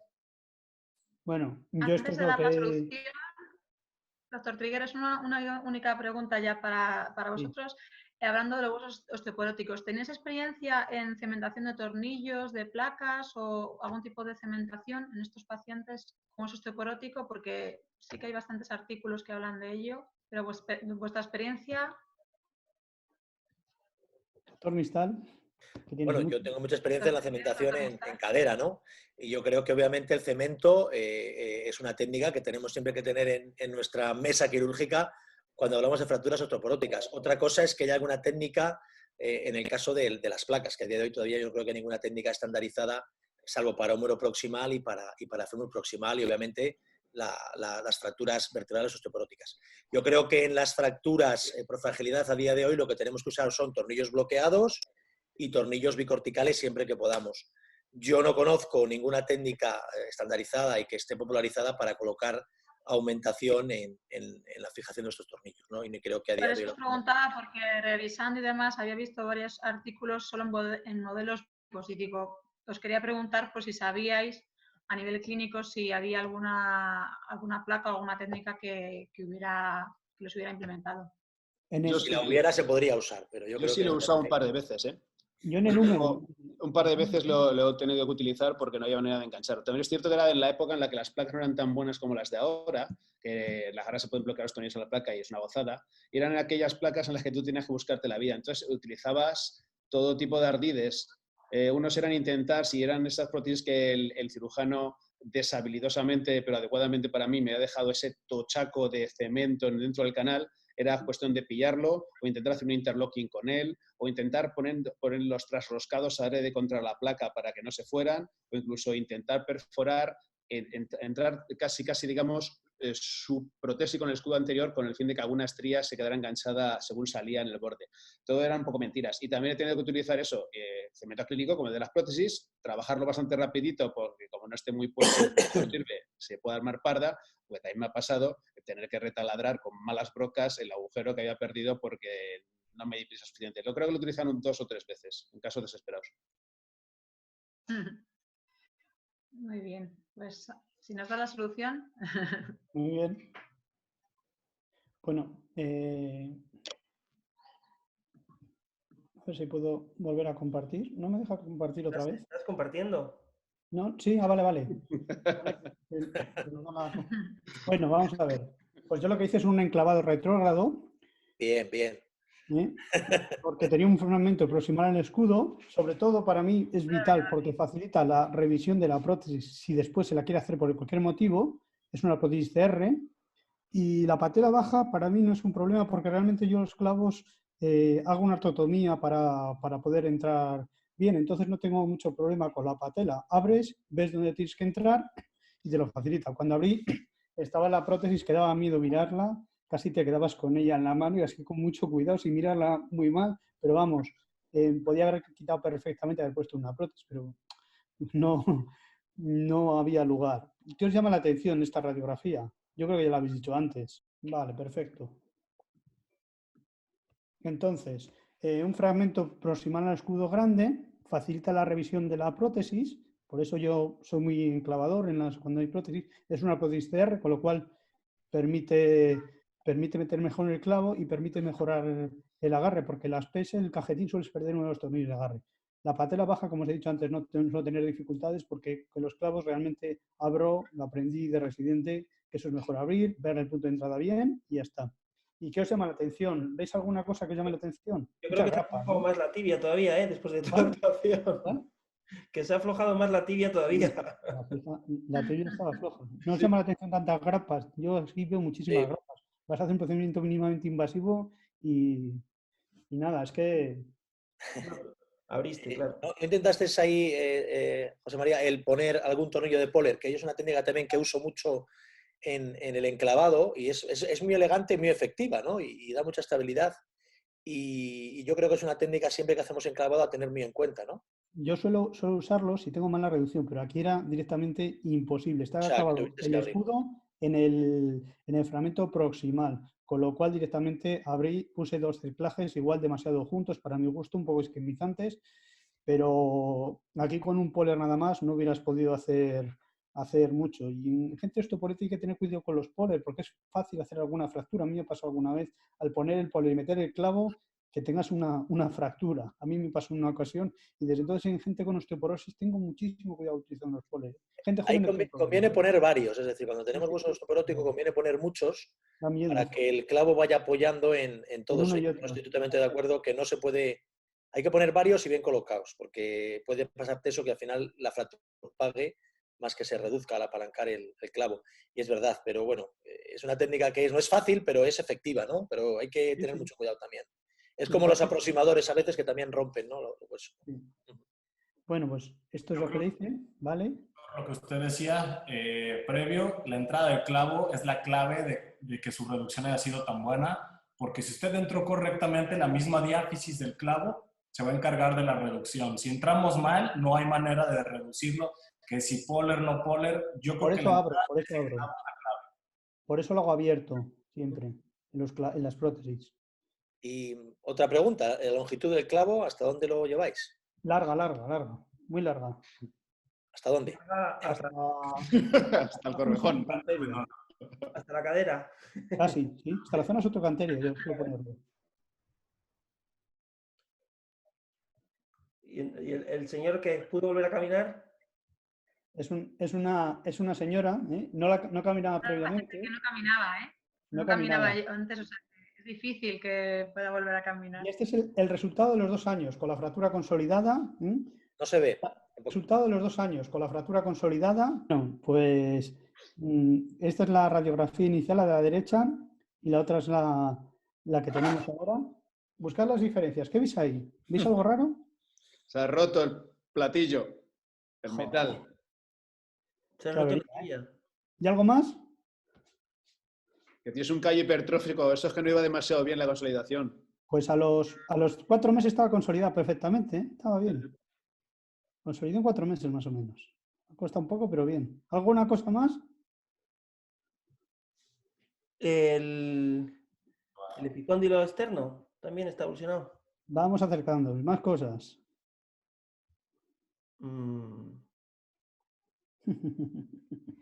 Bueno, yo Antes esto de creo dar la que... solución, doctor Triguer, es una única pregunta ya para vosotros. Hablando de los huesos osteoporóticos, ¿tenéis experiencia en cementación de tornillos, de placas o algún tipo de cementación en estos pacientes con hueso osteoporótico? Porque sí que hay bastantes artículos que hablan de ello, pero vuestra experiencia... Doctor Mistal, Bueno, yo tengo mucha experiencia en la cementación en cadera, ¿no? Y yo creo que obviamente el cemento es una técnica que tenemos siempre que tener en nuestra mesa quirúrgica cuando hablamos de fracturas osteoporóticas. Otra cosa es que hay alguna técnica, en el caso de las placas, que a día de hoy todavía yo creo que ninguna técnica estandarizada, salvo para húmero proximal y para fémur proximal y obviamente las fracturas vertebrales osteoporóticas. Yo creo que en las fracturas por fragilidad a día de hoy lo que tenemos que usar son tornillos bloqueados y tornillos bicorticales siempre que podamos. Yo no conozco ninguna técnica estandarizada y que esté popularizada para colocar aumentación en la fijación de estos tornillos, ¿no? Y creo que a día de hoy... Por eso preguntaba, porque revisando y demás había visto varios artículos solo en modelos dispositivos. Os quería preguntar por si sabíais a nivel clínico si había alguna placa o alguna técnica que los hubiera implementado. Si la hubiera se podría usar, pero yo creo sí que lo he usado un par de veces, ¿eh? Yo en el húmero... Un par de veces lo he tenido que utilizar porque no había manera de enganchar. También es cierto que era en la época en la que las placas no eran tan buenas como las de ahora, que las garras se pueden bloquear los tornillos a la placa y es una gozada, y eran aquellas placas en las que tú tenías que buscarte la vida. Entonces utilizabas todo tipo de ardides. Unos eran intentar, si eran esas prótesis que el cirujano deshabilidosamente, pero adecuadamente para mí, me ha dejado ese tochaco de cemento dentro del canal, era cuestión de pillarlo o intentar hacer un interlocking con él o intentar poner los trasroscados adrede contra la placa para que no se fueran o incluso intentar perforar, entrar casi digamos, su prótesis con el escudo anterior con el fin de que alguna estría se quedara enganchada según salía en el borde. Todo eran un poco mentiras. Y también he tenido que utilizar eso, cemento clínico como el de las prótesis, trabajarlo bastante rapidito porque como no esté muy puesto, no sirve, se puede armar parda, porque también me ha pasado tener que retaladrar con malas brocas el agujero que había perdido porque no me di prisa suficiente. Yo creo que lo utilizaron 2 o 3 veces, en casos desesperados. Muy bien, pues si nos da la solución. Muy bien. Bueno, a ver si puedo volver a compartir. ¿No me deja compartir otra vez? ¿Estás compartiendo? ¿No? Sí, vale. Bueno, vamos a ver. Pues yo lo que hice es un enclavado retrógrado. Bien. Porque tenía un fragmento proximal en el escudo. Sobre todo para mí es vital porque facilita la revisión de la prótesis si después se la quiere hacer por cualquier motivo. Es una prótesis CR. Y la patela baja para mí no es un problema porque realmente yo los clavos hago una ortotomía para poder entrar bien. Entonces no tengo mucho problema con la patela. Abres, ves dónde tienes que entrar y te lo facilita. Cuando abrí estaba la prótesis que daba miedo mirarla. Casi te quedabas con ella en la mano y así con mucho cuidado, sin mirarla muy mal. Pero vamos, podía haber quitado perfectamente, haber puesto una prótesis, pero no había lugar. ¿Qué os llama la atención esta radiografía? Yo creo que ya lo habéis dicho antes. Vale, perfecto. Entonces, un fragmento proximal al escudo grande facilita la revisión de la prótesis, por eso yo soy muy enclavador cuando hay prótesis. Es una prótesis CR, con lo cual permite meter mejor el clavo y permite mejorar el agarre, porque las PS, el cajetín sueles perder uno de los tornillos de agarre. La patela baja, como os he dicho antes, no tener dificultades porque con los clavos realmente abro, lo aprendí de residente, que eso es mejor abrir, ver el punto de entrada bien y ya está. ¿Y qué os llama la atención? ¿Veis alguna cosa que os llame la atención? Yo creo Muchas que se ha grapas, aflojado ¿no? más la tibia todavía, después de toda la actuación. ¿Cuál? Que se ha aflojado más la tibia todavía. La teoría estaba floja. No os llama la atención tantas grapas. Yo aquí veo muchísimas Sí. grapas. Vas a hacer un procedimiento mínimamente invasivo y nada, es que Abriste, claro. ¿No intentaste ahí, José María, el poner algún tornillo de Poller? Que es una técnica también que uso mucho en el enclavado y es muy elegante y muy efectiva, ¿no? Y da mucha estabilidad. Y yo creo que es una técnica siempre que hacemos enclavado a tener muy en cuenta, ¿no? yo suelo usarlo si tengo mala reducción, pero aquí era directamente imposible. O Estaba sea, que clavado tuviste el que abrir. escudo en el fragmento proximal, con lo cual directamente abrí, puse dos cerclajes igual demasiado juntos, para mi gusto, un poco esquemizantes, pero aquí con un poler nada más no hubieras podido hacer mucho. Y en gente osteoporosis hay que tener cuidado con los polers, porque es fácil hacer alguna fractura. A mí me pasó alguna vez al poner el poler y meter el clavo que tengas una fractura. A mí me pasó en una ocasión y desde entonces en gente con osteoporosis tengo muchísimo cuidado utilizando los polers. Gente Ahí joven no tiene conviene problema. poner varios, es decir, cuando Sí, tenemos sí, hueso sí, osteoporótico conviene poner muchos da miedo. para que el clavo vaya apoyando en En todos uno y ellos. No otro. estoy totalmente de acuerdo que no se puede... Hay que poner varios y bien colocados, porque puede pasarte eso que al final la fractura pague más que se reduzca al apalancar el clavo. Y es verdad, pero bueno, es una técnica que no es fácil, pero es efectiva, ¿no? Pero hay que Sí, tener sí. mucho cuidado también. Es Sí, como los cualquier- aproximadores a veces que también rompen, ¿no? Pues, sí. Bueno, pues esto es Yo lo que creo le hice, ¿vale? que lo que usted decía previo, la entrada del clavo es la clave de que su reducción haya sido tan buena, porque si usted entró correctamente, la misma diáfisis del clavo se va a encargar de la reducción. Si entramos mal, no hay manera de reducirlo, que si poler, no poler, yo creo Por que la eso abro, entrada por eso del abro. clavo es la clave. Por eso lo hago abierto siempre en las prótesis. y otra pregunta, la longitud del clavo, ¿hasta dónde lo lleváis? Larga, larga, larga. Muy larga. ¿Hasta dónde? Hasta, Hasta el corvejón. Sotocanteria. hasta la cadera. Casi, sí. Hasta la zona sotocanteria, yo suelo ponerlo. Y el señor que pudo volver a caminar, Es una señora, ¿eh? No caminaba previamente, Que no caminaba, ¿eh? no No caminaba caminaba. antes, o sea, es difícil que pueda volver a caminar. Y este es el resultado de los 2 años con la fractura consolidada. No se ve. Resultado de los 2 años con la fractura consolidada. Bueno, pues esta es la radiografía inicial, la de la derecha, y la otra es la que tenemos ahora. Buscad las diferencias. ¿Qué veis ahí? ¿Veis algo raro? Se ha roto el platillo, el Joder. metal. se ha Claro, roto la tibia. ¿y algo más? Que tienes un callo hipertrófico, eso es que no iba demasiado bien la consolidación. Pues a los 4 meses estaba consolidada perfectamente, ¿eh? Estaba bien. Consolidó en 4 meses más o menos. Cuesta un poco, pero bien. ¿Alguna cosa más? El epicóndilo externo también está evolucionado. Vamos acercándonos. Más cosas.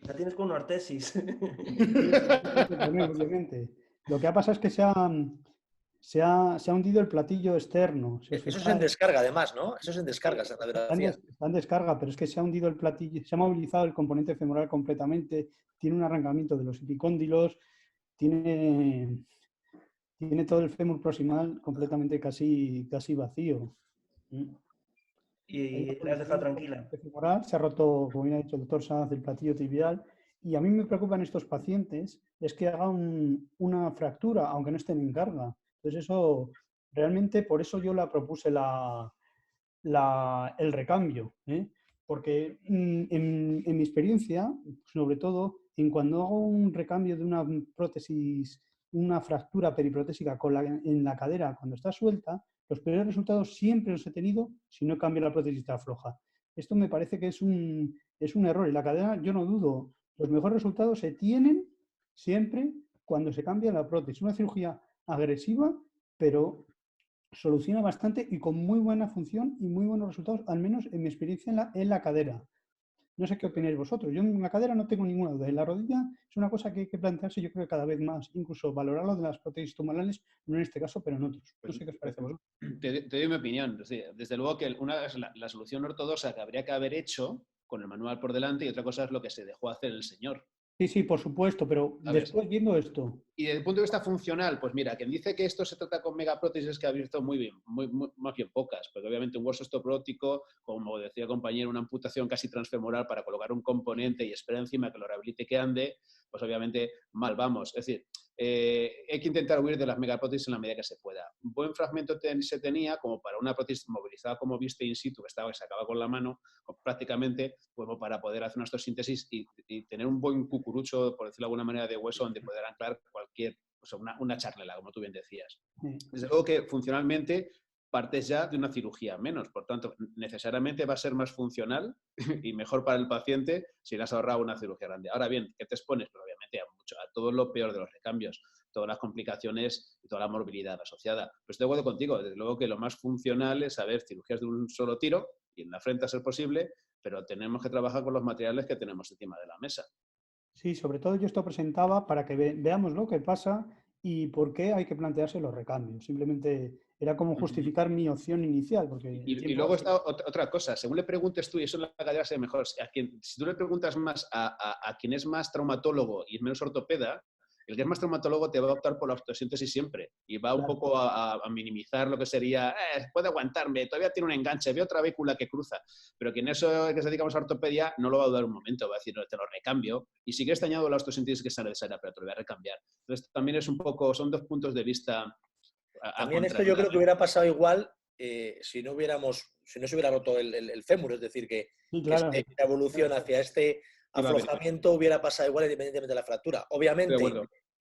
La tienes con una artesis. Obviamente. Lo que ha pasado es que se ha hundido el platillo externo. Si os Eso es en fijáis, descarga, además, ¿no? Eso es en descarga, esa radiografía. está en descarga, pero es que se ha hundido el platillo, se ha movilizado el componente femoral completamente, tiene un arrancamiento de los epicóndilos, tiene todo el fémur proximal completamente casi vacío. Y la has dejado tranquila. Femoral, se ha roto, como bien ha dicho el doctor Sanz, el platillo tibial. Y a mí me preocupan estos pacientes es que hagan una fractura, aunque no estén en carga. Entonces eso, realmente, por eso yo la propuse el recambio, ¿eh? Porque en mi experiencia, sobre todo, en cuando hago un recambio de una prótesis, una fractura periprotésica en la cadera, cuando está suelta, los peores resultados siempre los he tenido si no cambio la prótesis está floja. Esto me parece que es un error. Y la cadera, yo no dudo, los mejores resultados se tienen siempre cuando se cambia la prótesis. Una cirugía agresiva, pero soluciona bastante y con muy buena función y muy buenos resultados, al menos en mi experiencia en la cadera. No sé qué opináis vosotros. Yo en la cadera no tengo ninguna duda. En la rodilla es una cosa que hay que plantearse, yo creo que cada vez más. Incluso valorarlo de las prótesis tumorales, no en este caso, pero en otros. No sé qué os parece a vosotros. Te doy mi opinión. Desde luego que una es la solución ortodoxa que habría que haber hecho con el manual por delante y otra cosa es lo que se dejó hacer el señor. Sí, sí, por supuesto, pero después viendo esto. Y desde el punto de vista funcional, pues mira, quien dice que esto se trata con megaprótesis es que ha visto muy bien, más bien pocas, porque obviamente un hueso osteoporótico, como decía el compañero, una amputación casi transfemoral para colocar un componente y esperar encima que lo rehabilite que ande, pues obviamente mal vamos. Es decir, hay que intentar huir de las megaprótesis en la medida que se pueda. Un buen fragmento se tenía como para una prótesis movilizada como viste in situ, que se acaba con la mano, prácticamente, como para poder hacer una osteosíntesis y tener un buen cucurucho, por decirlo de alguna manera, de hueso donde poder anclar cualquier, o sea, una charnela, como tú bien decías. Desde luego que funcionalmente partes ya de una cirugía menos, por tanto, necesariamente va a ser más funcional y mejor para el paciente si le has ahorrado una cirugía grande. Ahora bien, ¿qué te expones? Pues obviamente a todo lo peor de los recambios, todas las complicaciones y toda la morbilidad asociada. Pues estoy de acuerdo contigo, desde luego que lo más funcional es saber cirugías de un solo tiro y en la frente a ser posible, pero tenemos que trabajar con los materiales que tenemos encima de la mesa. Sí, sobre todo yo esto presentaba para que veamos lo que pasa y por qué hay que plantearse los recambios. Simplemente era como justificar mi opción inicial. Porque y luego está otra cosa, según le preguntes tú, y eso en la cadera se mejor, si tú le preguntas más a quien es más traumatólogo y es menos ortopeda, el que es más traumatólogo te va a optar por la osteosíntesis siempre y va un poco a minimizar lo que sería, puede aguantarme, todavía tiene un enganche, veo otra vécula que cruza, pero quien eso que se dedica a ortopedia no lo va a dudar un momento, va a decir, no, te lo recambio y si quieres te añado la osteosíntesis que sea necesaria, pero te lo voy a recambiar. Entonces también es un poco, son dos puntos de vista. También esto yo creo que hubiera pasado igual si no se hubiera roto el fémur, es decir, que esta evolución hacia este aflojamiento hubiera pasado igual independientemente de la fractura. Obviamente,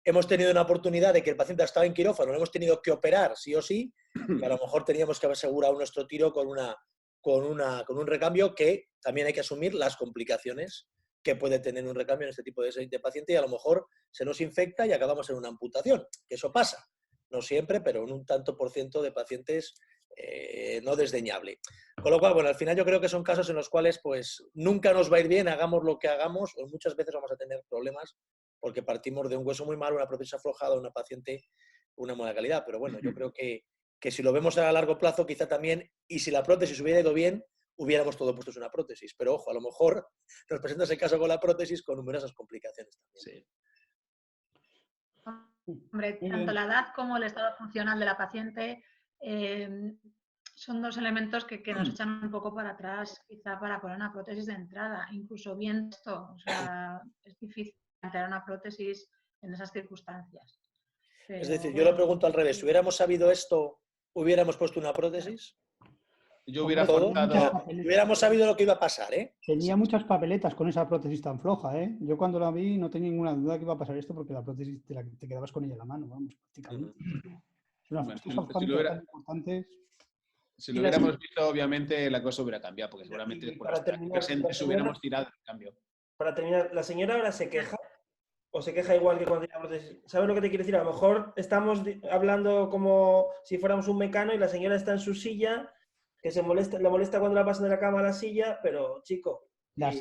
hemos tenido una oportunidad de que el paciente ha estado en quirófano, lo hemos tenido que operar sí o sí, que a lo mejor teníamos que haber asegurado nuestro tiro con un recambio, que también hay que asumir las complicaciones que puede tener un recambio en este tipo de paciente y a lo mejor se nos infecta y acabamos en una amputación, que eso pasa. No siempre, pero en un tanto por ciento de pacientes no desdeñable. Con lo cual, bueno, al final yo creo que son casos en los cuales pues nunca nos va a ir bien, hagamos lo que hagamos, o muchas veces vamos a tener problemas porque partimos de un hueso muy malo, una prótesis aflojada, una paciente una mala calidad. Pero bueno, yo creo que si lo vemos a largo plazo, quizá también, y si la prótesis hubiera ido bien, hubiéramos todo puesto una prótesis. Pero ojo, a lo mejor nos presenta ese caso con la prótesis con numerosas complicaciones también. Sí. Hombre, tanto la edad como el estado funcional de la paciente son dos elementos que nos echan un poco para atrás, quizá para poner una prótesis de entrada. Incluso viendo esto, o sea, es difícil plantear una prótesis en esas circunstancias. Pero, es decir, yo lo pregunto al revés. Si hubiéramos sabido esto, ¿hubiéramos puesto una prótesis? Yo hubiera forzado. Hubiéramos sabido lo que iba a pasar, ¿eh? Tenía muchas papeletas con esa prótesis tan floja, ¿eh? Yo cuando la vi no tenía ninguna duda que iba a pasar esto porque la prótesis te quedabas con ella en la mano, vamos, prácticamente. Es una tan importante. Si lo hubiéramos visto, obviamente la cosa hubiera cambiado, porque seguramente por los presentes hubiéramos tirado el cambio. Para terminar, ¿la señora ahora se queja? ¿O se queja igual que cuando tiene la prótesis? ¿Sabes lo que te quiero decir? A lo mejor estamos hablando como si fuéramos un mecano y la señora está en su silla, que le molesta cuando la pasan de la cama a la silla, pero chico. La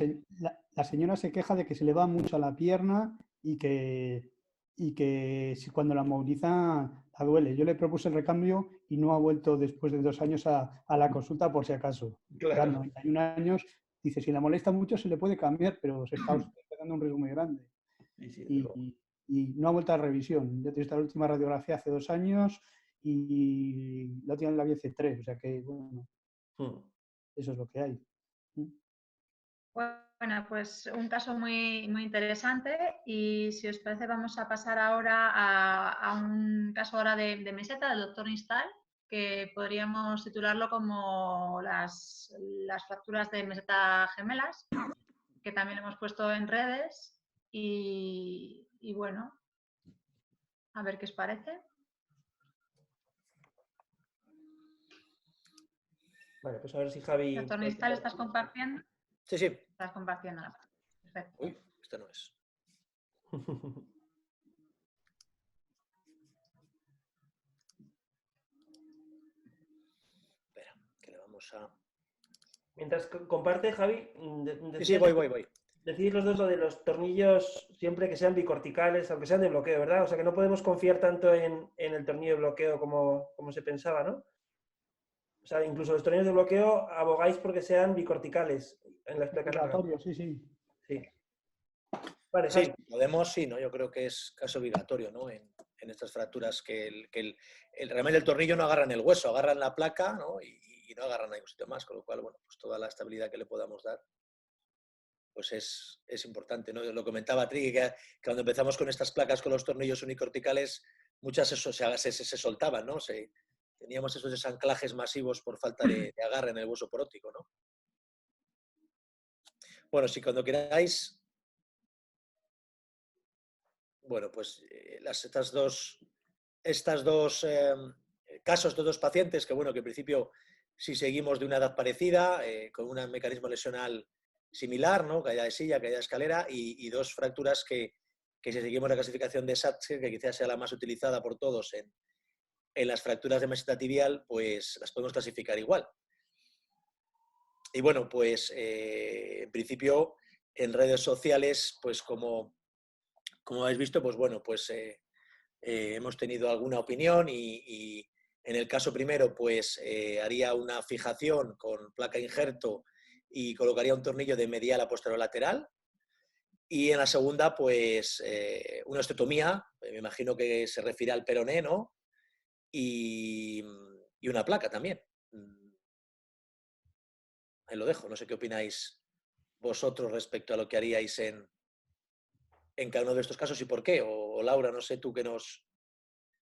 señora se queja de que se le va mucho a la pierna y que cuando la moviliza la duele. Yo le propuse el recambio y no ha vuelto después de 2 años a la consulta por si acaso. Claro, 91 años, dice, si la molesta mucho se le puede cambiar, pero se está dando un riesgo muy grande. Y no ha vuelto a revisión. Yo tengo esta última radiografía hace 2 años y la última la vi hace 3, o sea que, bueno, eso es lo que hay. Bueno, pues un caso muy, muy interesante y si os parece vamos a pasar ahora a un caso ahora de meseta del doctor Nistal, que podríamos titularlo como las fracturas de meseta gemelas, que también hemos puesto en redes y bueno, a ver qué os parece. Vale, pues a ver si Javi... Doctor Nistal, ¿estás compartiendo? Sí, sí. Estás compartiendo la pantalla. Perfecto. Uy, esto no es. vamos a... Mientras comparte, Javi, Sí, voy. decís los dos lo de los tornillos siempre que sean bicorticales, aunque sean de bloqueo, ¿verdad? O sea que no podemos confiar tanto en el tornillo de bloqueo como se pensaba, ¿no? O sea, incluso los tornillos de bloqueo abogáis porque sean bicorticales en las placas. Obligatorio, sí, sí. Sí. Vale, Sí, Javi. podemos, sí, ¿no? Yo creo que es casi obligatorio, ¿no? En estas fracturas realmente el tornillo no agarra en el hueso, agarra en la placa, ¿no? Y no agarra en ningún sitio más, con lo cual, bueno, pues toda la estabilidad que le podamos dar pues es importante, ¿no? Lo comentaba Trigui, que cuando empezamos con estas placas con los tornillos unicorticales, muchas se soltaban, ¿no? Teníamos esos desanclajes masivos por falta de agarre en el hueso porótico, ¿no? Bueno, si cuando queráis, bueno, pues estos dos casos, estos dos pacientes, que bueno, que en principio si seguimos de una edad parecida, con un mecanismo lesional similar, ¿no? Caída de silla, caída de escalera, y dos fracturas que si seguimos la clasificación de Sachs, que quizás sea la más utilizada por todos en las fracturas de meseta tibial, pues las podemos clasificar igual. Y bueno, pues en principio en redes sociales, pues como habéis visto, pues bueno, pues hemos tenido alguna opinión y en el caso primero, pues haría una fijación con placa injerto y colocaría un tornillo de medial a posterolateral. Y en la segunda, pues una osteotomía, me imagino que se refiere al peroné, ¿no? Y una placa también. Ahí lo dejo, no sé qué opináis vosotros respecto a lo que haríais en cada uno de estos casos y por qué. O Laura, no sé tú qué nos...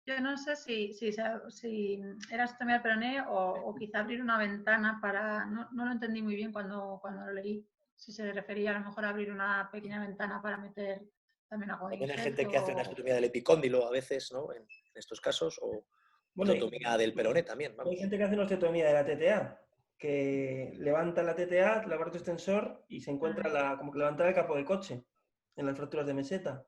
Yo no sé si era osteotomía del peroné o quizá abrir una ventana para... No lo entendí muy bien cuando lo leí. Si se refería a lo mejor a abrir una pequeña ventana para meter también algo de También hay injerto. gente que hace una osteotomía del epicóndilo a veces, ¿no? En estos casos, o Bueno, osteotomía del peroné también, vamos. hay gente que hace una osteotomía de la TTA, que levanta la TTA, el aparato extensor, y se encuentra como que levantar el capó de coche en las fracturas de meseta.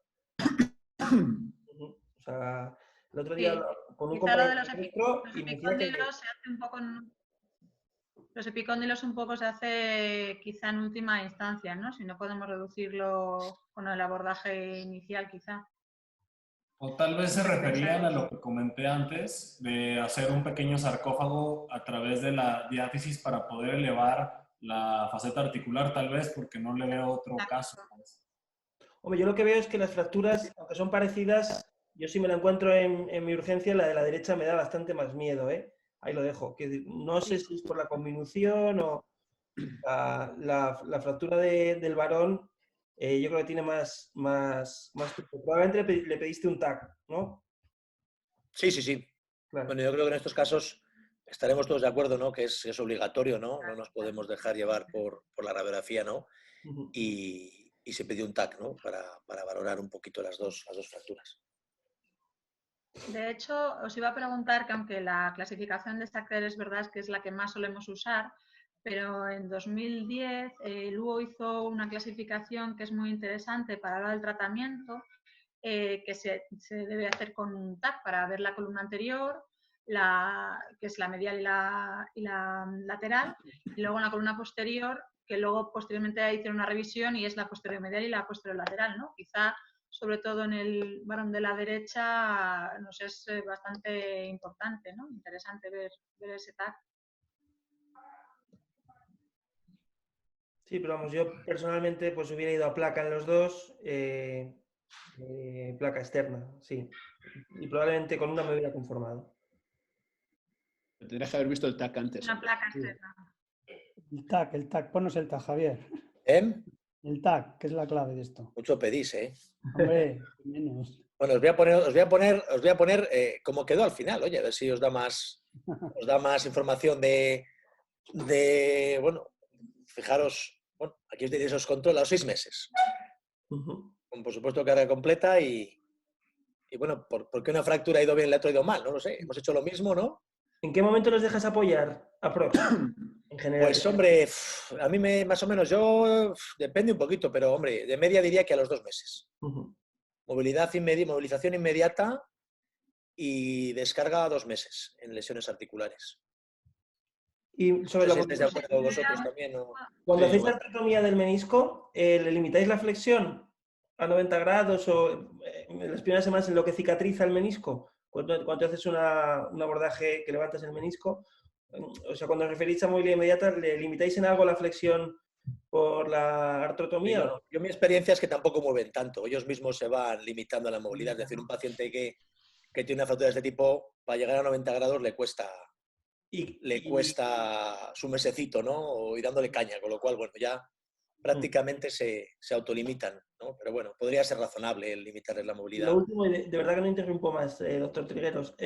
O sea, el otro día con un Quizá lo compañero de los y me decía que... epicóndilos se hace un poco... Los epicóndilos un poco se hace quizá en última instancia, ¿no? Si no podemos reducirlo con el abordaje inicial, quizá. O tal vez se referían a lo que comenté antes, de hacer un pequeño sarcófago a través de la diáfisis para poder elevar la faceta articular, tal vez, porque no le veo otro caso. Hombre, yo lo que veo es que las fracturas, aunque son parecidas, yo si me la encuentro en mi urgencia, la de la derecha me da bastante más miedo, ¿eh? Ahí lo dejo. Que no sé si es por la conminución o la fractura del varón, yo creo que tiene más truco. Probablemente le pediste un TAC, ¿no? Sí. Claro. Bueno, yo creo que en estos casos estaremos todos de acuerdo, ¿no? Que es obligatorio, ¿no? No nos podemos dejar llevar por la radiografía, ¿no? Y se pidió un TAC, ¿no? Para valorar un poquito las dos fracturas. De hecho, os iba a preguntar que aunque la clasificación de Sackler es verdad que es la que más solemos usar, pero en 2010 Luo hizo una clasificación que es muy interesante para hablar del tratamiento, que se debe hacer con un TAC para ver la columna anterior, que es la medial y la lateral, y luego en la columna posterior, que luego posteriormente hicieron una revisión y es la posterior medial y la posterior lateral, ¿no? Quizá sobre todo en el varón de la derecha, nos es bastante importante, ¿no? Interesante ver ese TAC. Sí, pero vamos, yo personalmente pues hubiera ido a placa en los dos, placa externa, sí. Y probablemente con una me hubiera conformado. Tendrías que haber visto el TAC antes. Una placa externa. El TAC, ponos el TAC, Javier. ¿Eh? El TAC, que es la clave de esto. Mucho pedís, ¿eh? Hombre, menos. Bueno, os voy a poner cómo quedó al final, oye, a ver si os da más información de bueno, fijaros, bueno, aquí os tenéis esos controles a los 6 meses. Con, por supuesto, carga completa y bueno, ¿por qué una fractura ha ido bien y la otra ha ido mal? No lo sé, hemos hecho lo mismo, ¿no? ¿En qué momento los dejas apoyar, aprox? En general. Pues, hombre, a mí más o menos, depende un poquito, pero, hombre, de media diría que a los 2 meses. Movilización inmediata y descarga a 2 meses en lesiones articulares. Y sobre No la sé si estáis de acuerdo vosotros también. ¿O? cuando Sí, hacéis la bueno. artrotomía del menisco, ¿le limitáis la flexión a 90 grados o en las primeras semanas en lo que cicatriza el menisco? Cuando haces un abordaje que levantas el menisco, o sea, cuando os referís a movilidad inmediata, ¿le limitáis en algo la flexión por la artrotomía o no? Yo mi experiencia es que tampoco mueven tanto. Ellos mismos se van limitando a la movilidad. Es decir, un paciente que tiene una fractura de este tipo, para llegar a 90 grados le cuesta su mesecito, ¿no? O ir dándole caña, con lo cual, bueno, ya prácticamente se autolimitan, ¿no? Pero bueno, podría ser razonable el limitarles la Y movilidad. lo último, y de verdad que no interrumpo más, doctor Trigueros.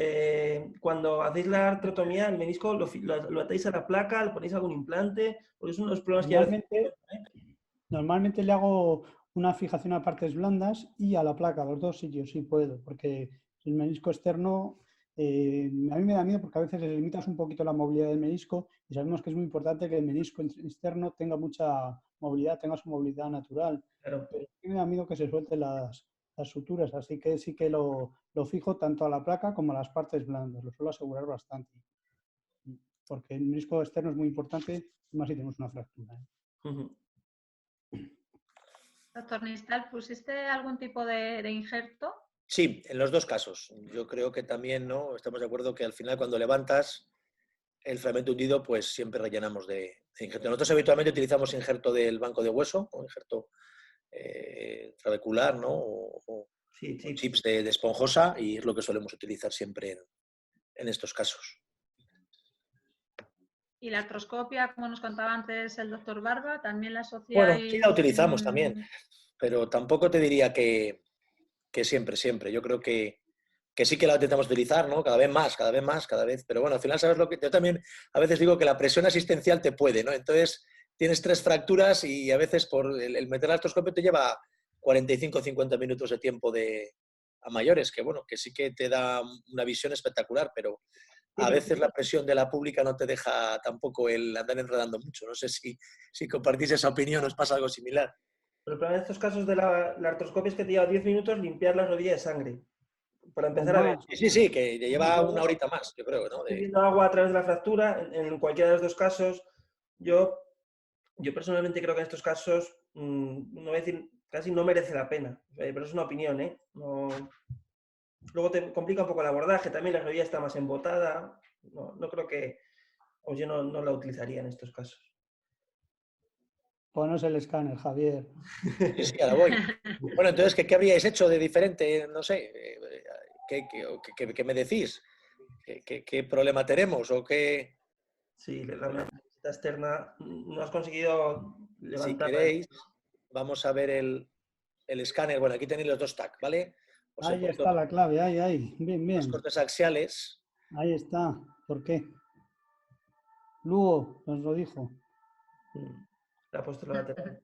Cuando hacéis la artrotomía, el menisco, ¿lo atáis a la placa? ¿Le ponéis algún implante? Porque es uno de los problemas que a veces... Normalmente le hago una fijación a partes blandas y a la placa, los dos sitios, sí puedo, porque el menisco externo a mí me da miedo porque a veces le limitas un poquito la movilidad del menisco y sabemos que es muy importante que el menisco externo tenga mucha movilidad, tenga su movilidad natural. Claro. Pero sí me da miedo que se suelten las suturas, así que sí que lo fijo tanto a la placa como a las partes blandas, lo suelo asegurar bastante. Porque el menisco externo es muy importante, más si tenemos una fractura. Doctor Nistal, ¿pusiste algún tipo de injerto? Sí, en los dos casos. Yo creo que también, ¿no? Estamos de acuerdo que al final cuando levantas el fragmento hundido, pues siempre rellenamos de injerto. Nosotros habitualmente utilizamos injerto del banco de hueso, o injerto trabecular, ¿no? O chips de esponjosa, y es lo que solemos utilizar siempre en estos casos. ¿Y la artroscopia, como nos contaba antes el doctor Barba, también la asociáis? Bueno, sí la utilizamos también, pero tampoco te diría que siempre. Yo creo que sí que la intentamos utilizar, ¿no? Cada vez más, pero bueno, al final sabes lo que... Yo también a veces digo que la presión asistencial te puede, ¿no? Entonces tienes 3 fracturas y a veces por el meter el artroscopio te lleva 45 o 50 minutos de tiempo a mayores, que bueno, que sí que te da una visión espectacular, pero a veces la presión de la pública no te deja tampoco el andar enredando mucho. No sé si compartís esa opinión o os pasa algo similar. Pero el problema de estos casos de la artroscopia es que te lleva 10 minutos limpiar la rodilla de sangre. Para empezar a ver. Sí, que lleva una horita más, yo creo, ¿no? Viendo agua a través de la fractura, en cualquiera de los dos casos, yo personalmente creo que en estos casos, no voy a decir, casi no merece la pena. Pero es una opinión, ¿eh? No... Luego te complica un poco el abordaje, también la rodilla está más embotada. No creo que... O yo no la utilizaría en estos casos. Ponos el escáner, Javier. Sí, ahora voy. Bueno, entonces, ¿qué habríais hecho de diferente? No sé, ¿qué me decís? ¿Qué problema tenemos? ¿O qué? Sí, la visita externa no has conseguido levantar. Si queréis, vamos a ver el escáner. Bueno, aquí tenéis los 2 TAC, ¿vale? Ahí está la clave, ahí. Bien. Los cortes axiales. Ahí está. ¿Por qué? Lugo nos lo dijo. La postura lateral.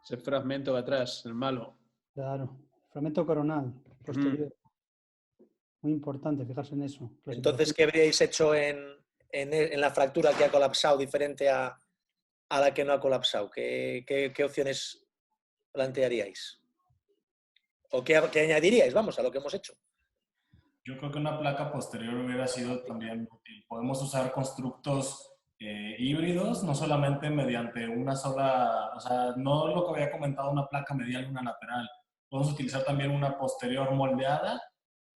Ese fragmento de atrás, el malo. Claro. Fragmento coronal, posterior. Muy importante fijarse en eso. Entonces, ¿qué habríais hecho en la fractura que ha colapsado diferente a la que no ha colapsado? ¿Qué opciones plantearíais? ¿O qué añadiríais, vamos, a lo que hemos hecho? Yo creo que una placa posterior hubiera sido también útil. Podemos usar constructos híbridos, no solamente mediante una sola, o sea, no lo que había comentado, una placa medial y una lateral. Podemos utilizar también una posterior moldeada.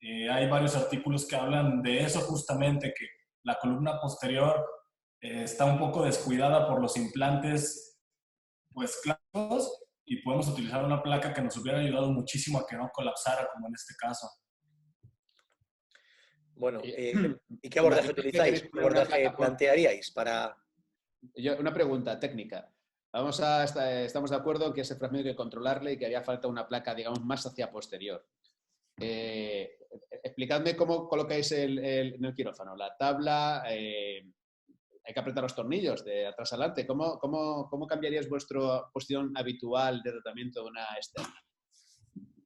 Hay varios artículos que hablan de eso justamente, que la columna posterior está un poco descuidada por los implantes pues clásicos, y podemos utilizar una placa que nos hubiera ayudado muchísimo a que no colapsara, como en este caso. Bueno, ¿y qué abordaje utilizáis? ¿Qué abordaje plantearíais para...? Una pregunta técnica. Estamos de acuerdo en que ese fragmento hay que controlarle y que haría falta una placa, digamos, más hacia posterior. Explicadme cómo colocáis en el quirófano. La tabla, hay que apretar los tornillos de atrás adelante. ¿Cómo cambiaríais vuestra posición habitual de tratamiento de una externa?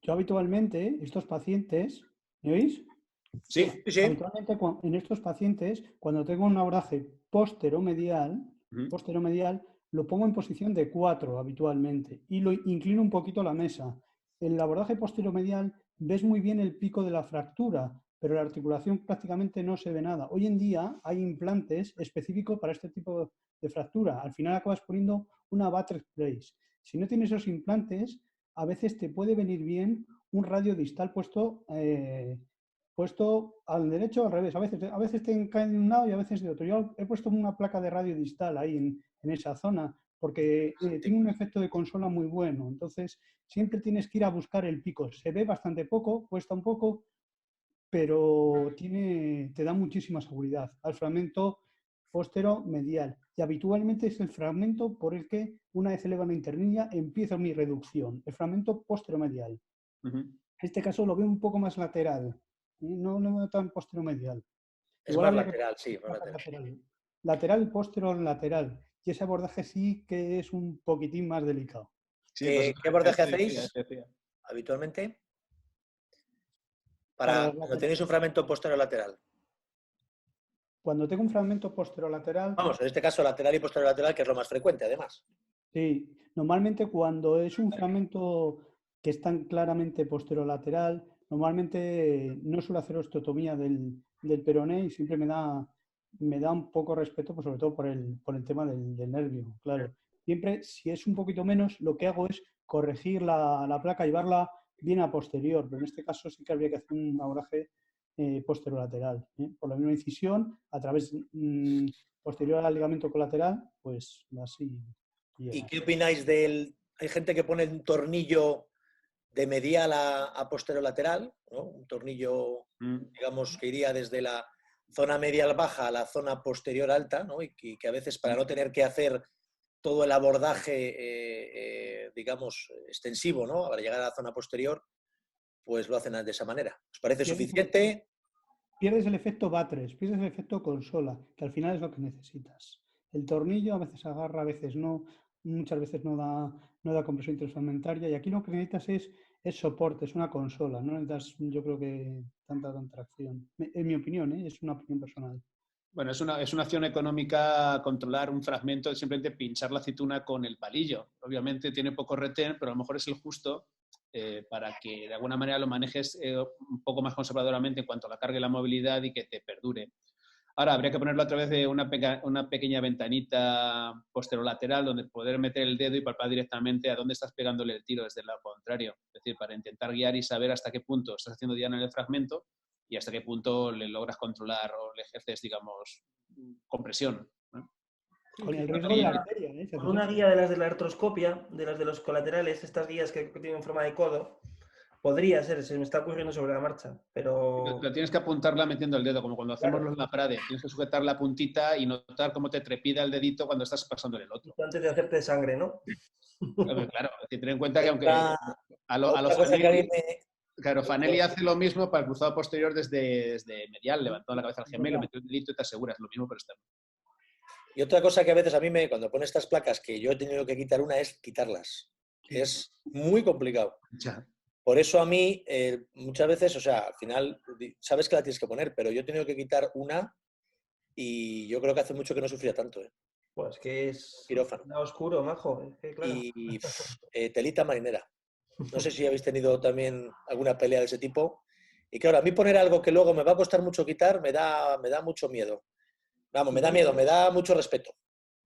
Yo habitualmente, estos pacientes, ¿me oís? Sí. Habitualmente en estos pacientes, cuando tengo un abordaje posteromedial, lo pongo en posición de 4 habitualmente y lo inclino un poquito la mesa. En el abordaje posteromedial ves muy bien el pico de la fractura, pero la articulación prácticamente no se ve nada. Hoy en día hay implantes específicos para este tipo de fractura. Al final acabas poniendo una buttress brace. Si no tienes esos implantes, a veces te puede venir bien un radio distal puesto al derecho o al revés. A veces te caen de un lado y a veces de otro. Yo he puesto una placa de radio distal ahí en esa zona porque tiene un efecto de consola muy bueno. Entonces, siempre tienes que ir a buscar el pico. Se ve bastante poco, cuesta un poco, pero te da muchísima seguridad al fragmento posteromedial. Y habitualmente es el fragmento por el que, una vez eleva la internilla, empieza mi reducción, el fragmento posteromedial. En este caso lo veo un poco más lateral, no lo veo tan posteromedial. Es más lateral, sí, más lateral. Lateral, posterolateral. Y ese abordaje sí que es un poquitín más delicado. ¿Qué abordaje hacéis habitualmente? Cuando tenéis un fragmento posterolateral. Cuando tengo un fragmento posterolateral... Vamos, en este caso lateral y posterolateral, que es lo más frecuente, además. Sí, normalmente cuando es un fragmento que es tan claramente posterolateral, normalmente no suelo hacer osteotomía del peroné y siempre me da un poco respeto, pues sobre todo por el tema del nervio, claro. Siempre, si es un poquito menos, lo que hago es corregir la placa, llevarla bien a posterior, pero en este caso sí que habría que hacer un abordaje posterolateral. Por la misma incisión, a través posterior al ligamento colateral, pues así. ¿Y qué opináis Hay gente que pone un tornillo de medial a posterolateral, ¿no? Un tornillo, digamos, que iría desde la zona medial baja a la zona posterior alta, ¿no? Y que a veces, para no tener que hacer todo el abordaje, digamos, extensivo, ¿no? Para llegar a la zona posterior, pues lo hacen de esa manera. ¿Os parece suficiente? Pierdes el efecto buttress, pierdes el efecto consola, que al final es lo que necesitas. El tornillo a veces agarra, a veces no, muchas veces no da compresión interfragmentaria, y aquí lo que necesitas es soporte, es una consola, no necesitas, yo creo que tanta tracción. En mi opinión, es una opinión personal. Bueno, es una acción económica controlar un fragmento, es simplemente pinchar la aceituna con el palillo. Obviamente tiene poco retén, pero a lo mejor es el justo para que de alguna manera lo manejes un poco más conservadoramente en cuanto a la carga y la movilidad y que te perdure. Ahora, habría que ponerlo a través de una pequeña ventanita posterolateral donde poder meter el dedo y palpar directamente a dónde estás pegándole el tiro desde el lado contrario. Es decir, para intentar guiar y saber hasta qué punto estás haciendo diana en el fragmento y hasta qué punto le logras controlar o le ejerces, digamos, compresión. Con el riesgo de la arteria, con una guía de las de la artroscopia, de las de los colaterales, estas guías que tienen forma de codo, podría ser, se me está ocurriendo sobre la marcha, pero... Lo tienes que apuntarla metiendo el dedo, como cuando hacemos los laprade. Tienes que sujetar la puntita y notar cómo te trepida el dedito cuando estás pasándole el otro. Antes de hacerte sangre, ¿no? Claro, ten en cuenta que aunque a los claro, Fanelli hace lo mismo para el cruzado posterior desde medial, levantando la cabeza al gemelo, metiendo el dedito y te aseguras, lo mismo pero externo. Y otra cosa que a veces a mí cuando pone estas placas, que yo he tenido que quitar una, es quitarlas. Sí. Es muy complicado. Ya. Por eso a mí, muchas veces, o sea, al final, sabes que la tienes que poner, pero yo he tenido que quitar una y yo creo que hace mucho que no sufría tanto. Pues que es quirófano. Oscuro, majo. Claro. Y telita marinera. No sé si habéis tenido también alguna pelea de ese tipo. Y claro, a mí poner algo que luego me va a costar mucho quitar me da mucho miedo. Vamos, me da miedo, me da mucho respeto.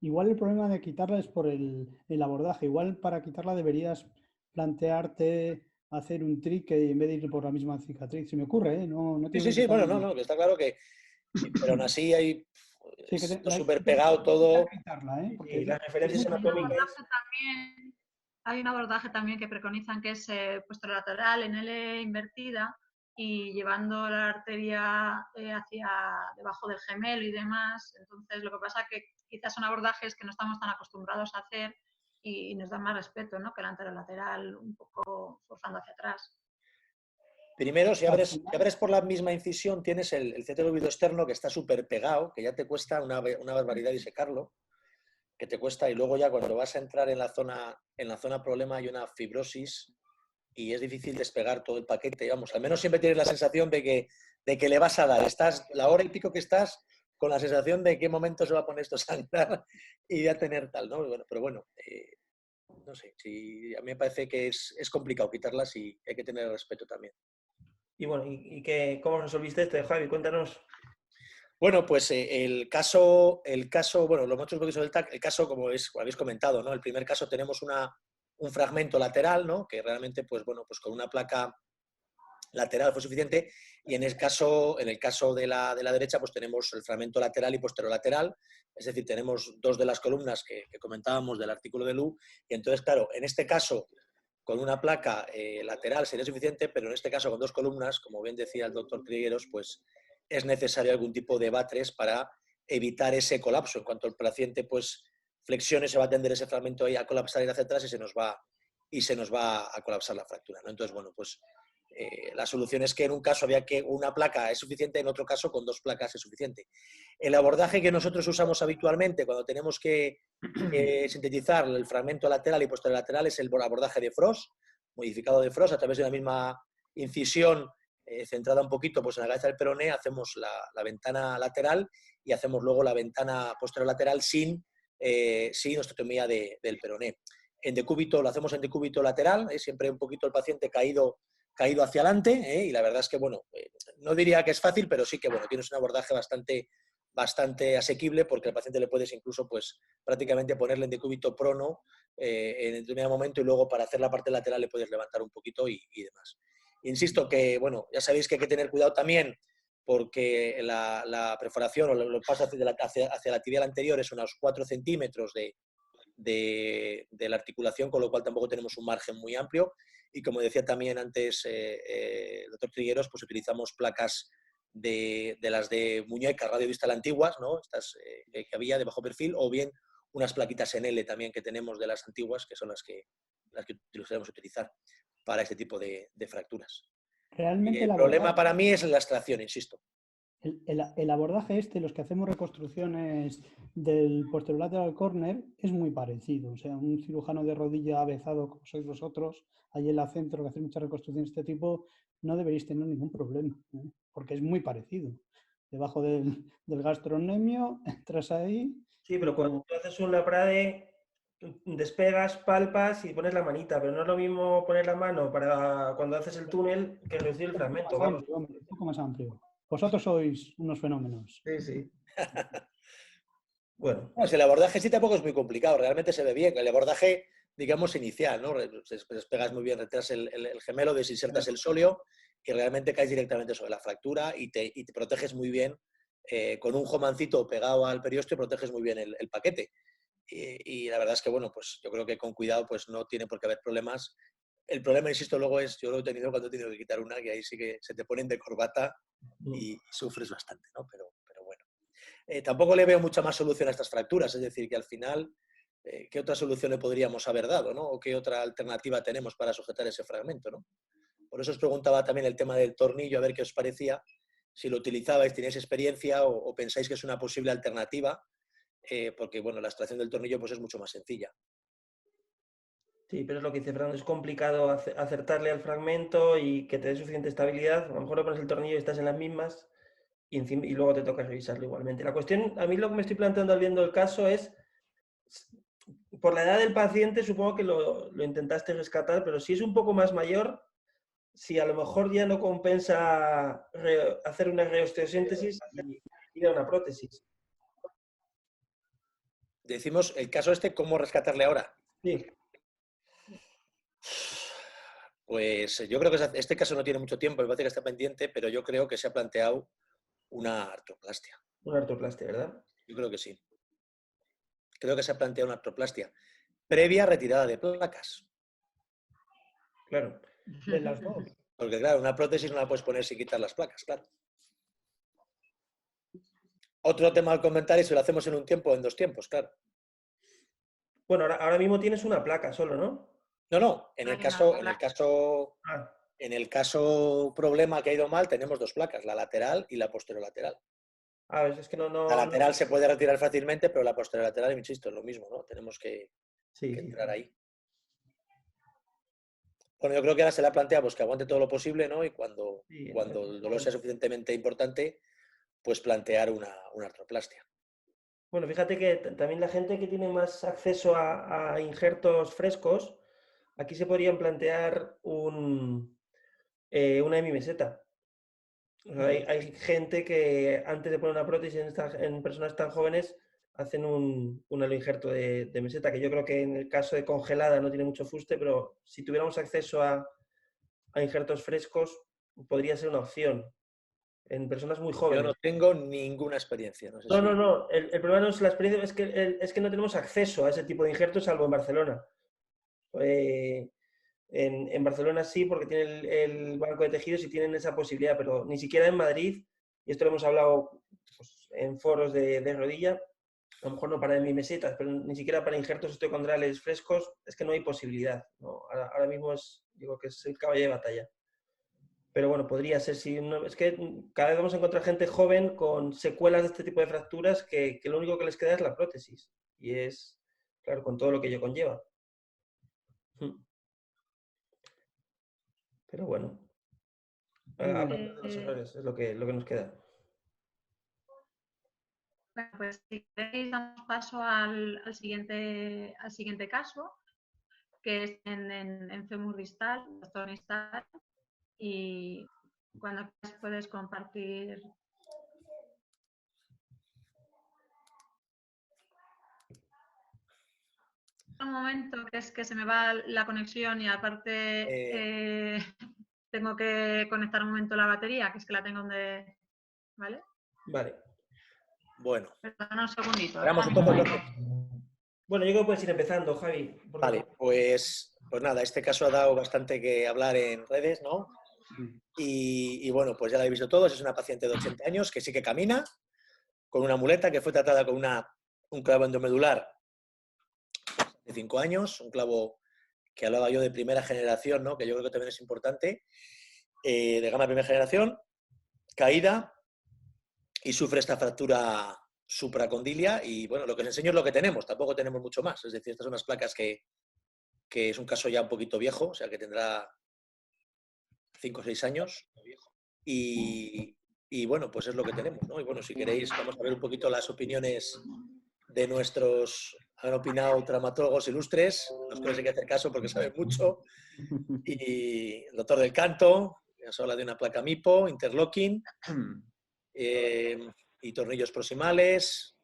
Igual el problema de quitarla es por el abordaje. Igual para quitarla deberías plantearte hacer un trick en vez de ir por la misma cicatriz. Se me ocurre, ¿eh? No sí, bueno, no, que está claro que... Pero aún así hay... Está súper pegado todo. Quitarla, ¿eh? Porque las referencias anatómicas... Hay un abordaje también que preconizan que es posterolateral en L invertida y llevando la arteria hacia debajo del gemelo y demás. Entonces, lo que pasa es que quizás son abordajes que no estamos tan acostumbrados a hacer y nos dan más respeto, ¿no? Que el anterolateral un poco forzando hacia atrás. Primero, si abres por la misma incisión, tienes el cétero externo que está súper pegado, que ya te cuesta una barbaridad disecarlo, que te cuesta, y luego ya cuando vas a entrar en la zona problema hay una fibrosis y es difícil despegar todo el paquete. Vamos, al menos siempre tienes la sensación de que le vas a dar. Estás la hora y pico que estás con la sensación de qué momento se va a poner esto a sangrar y ya tener tal, ¿no? Bueno, pero bueno, no sé, a mí me parece que es complicado quitarlas y hay que tener respeto también. Y bueno, ¿cómo resolviste este, Javi? Cuéntanos. Bueno, pues el caso, bueno, lo mucho que sobre el caso, como habéis comentado, ¿no? El primer caso tenemos un fragmento lateral, ¿no? Que realmente, pues bueno, pues con una placa lateral fue suficiente, y en el caso de la derecha, pues tenemos el fragmento lateral y posterolateral, es decir, tenemos dos de las columnas que comentábamos del artículo de Lu, y entonces, claro, en este caso, con una placa lateral sería suficiente, pero en este caso con dos columnas, como bien decía el doctor Trigueros, pues es necesario algún tipo de batres para evitar ese colapso. En cuanto el paciente pues flexione, se va a tender ese fragmento ahí a colapsar y hacia atrás y se nos va a colapsar la fractura, ¿no? Entonces, bueno, pues la solución es que en un caso había que una placa es suficiente, en otro caso con dos placas es suficiente. El abordaje que nosotros usamos habitualmente cuando tenemos que sintetizar el fragmento lateral y posterolateral es el abordaje de Frost, modificado de Frost a través de una misma incisión centrada un poquito pues, en la cabeza del peroné, hacemos la ventana lateral y hacemos luego la ventana posterolateral sin osteotomía del peroné. En decúbito, lo hacemos en decúbito lateral, siempre un poquito el paciente caído hacia adelante, y la verdad es que, bueno, no diría que es fácil, pero sí que, bueno, tienes un abordaje bastante asequible, porque al paciente le puedes incluso, pues, prácticamente ponerle en decúbito prono en determinado momento, y luego para hacer la parte lateral le puedes levantar un poquito y demás. Insisto que, bueno, ya sabéis que hay que tener cuidado también, porque la perforación o lo que pasa hacia la tibial anterior es unos 4 centímetros de la articulación, con lo cual tampoco tenemos un margen muy amplio. Y como decía también antes el doctor Trigueros, pues utilizamos placas de las de muñeca radiodistal antiguas, ¿no? Estas que había de bajo perfil, o bien unas plaquitas en L también que tenemos de las antiguas, que son las que solemos utilizar para este tipo de fracturas. Realmente El problema para mí es la extracción, insisto. El abordaje los que hacemos reconstrucciones del posterolateral corner, es muy parecido. O sea, un cirujano de rodilla avezado como sois vosotros, ahí en la centro, que hace muchas reconstrucciones de este tipo, no deberéis tener ningún problema, porque es muy parecido. Debajo del gastrocnemio, entras ahí. Sí, pero cuando tú haces un laprade, despegas, palpas y pones la manita, pero no es lo mismo poner la mano para cuando haces el túnel que reducir el fragmento. Un poco más amplio. Vosotros sois unos fenómenos. Sí, sí. Bueno. Pues el abordaje sí tampoco es muy complicado, realmente se ve bien. El abordaje, digamos, inicial, ¿no? Despegas muy bien, retiras el gemelo, desinsertas el sóleo y realmente caes directamente sobre la fractura y te proteges muy bien. Con un jomancito pegado al periósteo proteges muy bien el paquete. Y la verdad es que, bueno, pues yo creo que con cuidado pues no tiene por qué haber problemas. El problema, insisto, luego es, yo lo he tenido cuando he tenido que quitar una, que ahí sí que se te ponen de corbata y sufres bastante, ¿no? Pero bueno. Tampoco le veo mucha más solución a estas fracturas, es decir, que al final, ¿qué otra solución le podríamos haber dado, ¿no? O qué otra alternativa tenemos para sujetar ese fragmento, ¿no? Por eso os preguntaba también el tema del tornillo, a ver qué os parecía, si lo utilizabais, teníais experiencia o pensáis que es una posible alternativa, porque, bueno, la extracción del tornillo pues es mucho más sencilla. Sí, pero es lo que dice Fernando, es complicado acertarle al fragmento y que te dé suficiente estabilidad. A lo mejor le pones el tornillo y estás en las mismas y luego te toca revisarlo igualmente. La cuestión, a mí lo que me estoy planteando al viendo el caso es, por la edad del paciente supongo que lo intentaste rescatar, pero si es un poco más mayor, si a lo mejor ya no compensa hacer una reosteosíntesis y ir a una prótesis. Decimos, el caso ¿cómo rescatarle ahora? Sí. Pues yo creo que este caso no tiene mucho tiempo, me parece que está pendiente, pero yo creo que se ha planteado una artroplastia. Una artroplastia, ¿verdad? Yo creo que sí. Creo que se ha planteado una artroplastia previa retirada de placas. Claro. De las dos. Porque claro, una prótesis no la puedes poner sin quitar las placas, claro. Otro tema al comentar y si lo hacemos en un tiempo o en dos tiempos, claro. Bueno, ahora mismo tienes una placa solo, ¿no? No, en el caso problema que ha ido mal, tenemos dos placas, la lateral y la posterolateral. Es que no. La lateral se puede retirar fácilmente, pero la posterolateral, insisto, es lo mismo, ¿no? Tenemos que entrar ahí. Bueno, yo creo que ahora se le ha planteado pues, que aguante todo lo posible, ¿no? Y cuando el dolor sea suficientemente importante, pues plantear una artroplastia. Bueno, fíjate que también la gente que tiene más acceso a injertos frescos, aquí se podrían plantear una hemimeseta. Hay gente que antes de poner una prótesis en personas tan jóvenes hacen un injerto de meseta, que yo creo que en el caso de congelada no tiene mucho fuste, pero si tuviéramos acceso a injertos frescos podría ser una opción en personas muy Yo jóvenes. no tengo ninguna experiencia. No sé No, si... no, no. El problema no es la experiencia, es que no tenemos acceso a ese tipo de injertos, salvo en Barcelona. En Barcelona sí, porque tienen el banco de tejidos y tienen esa posibilidad, pero ni siquiera en Madrid, y esto lo hemos hablado pues, en foros de rodilla, a lo mejor no para mesetas, pero ni siquiera para injertos osteocondrales frescos, es que no hay posibilidad. ¿No? Ahora mismo digo que es el caballo de batalla. Pero bueno, podría ser, si no, es que cada vez vamos a encontrar gente joven con secuelas de este tipo de fracturas que lo único que les queda es la prótesis. Y es, claro, con todo lo que ello conlleva. Pero bueno, aprender de los errores es lo que nos queda. Bueno, pues si queréis damos paso al siguiente caso, que es en fémur distal, doctor distal, y cuando puedes compartir. Un momento que es que se me va la conexión y aparte tengo que conectar un momento la batería, que es que la tengo donde... ¿Vale? Vale. Bueno. Perdona un segundito. Esperamos un poco entonces. Bueno, yo creo que puedes ir empezando, Javi. Vale, pues nada, este caso ha dado bastante que hablar en redes, ¿no? Y bueno, pues ya lo habéis visto todos, es una paciente de 80 años que sí que camina, con una muleta que fue tratada con un clavo endomedular de 5 años, un clavo que hablaba yo de primera generación, ¿no? Que yo creo que también es importante, de gama de primera generación, caída y sufre esta fractura supracondilia y bueno, lo que os enseño es lo que tenemos, tampoco tenemos mucho más, es decir, estas son unas placas que es un caso ya un poquito viejo, o sea que tendrá 5 o 6 años y bueno, pues es lo que tenemos, ¿no? Y bueno, si queréis vamos a ver un poquito las opiniones de nuestros, han opinado traumatólogos ilustres, los que les hay que hacer caso porque saben mucho, y el doctor del Canto, que nos habla de una placa MIPO, interlocking, y tornillos proximales,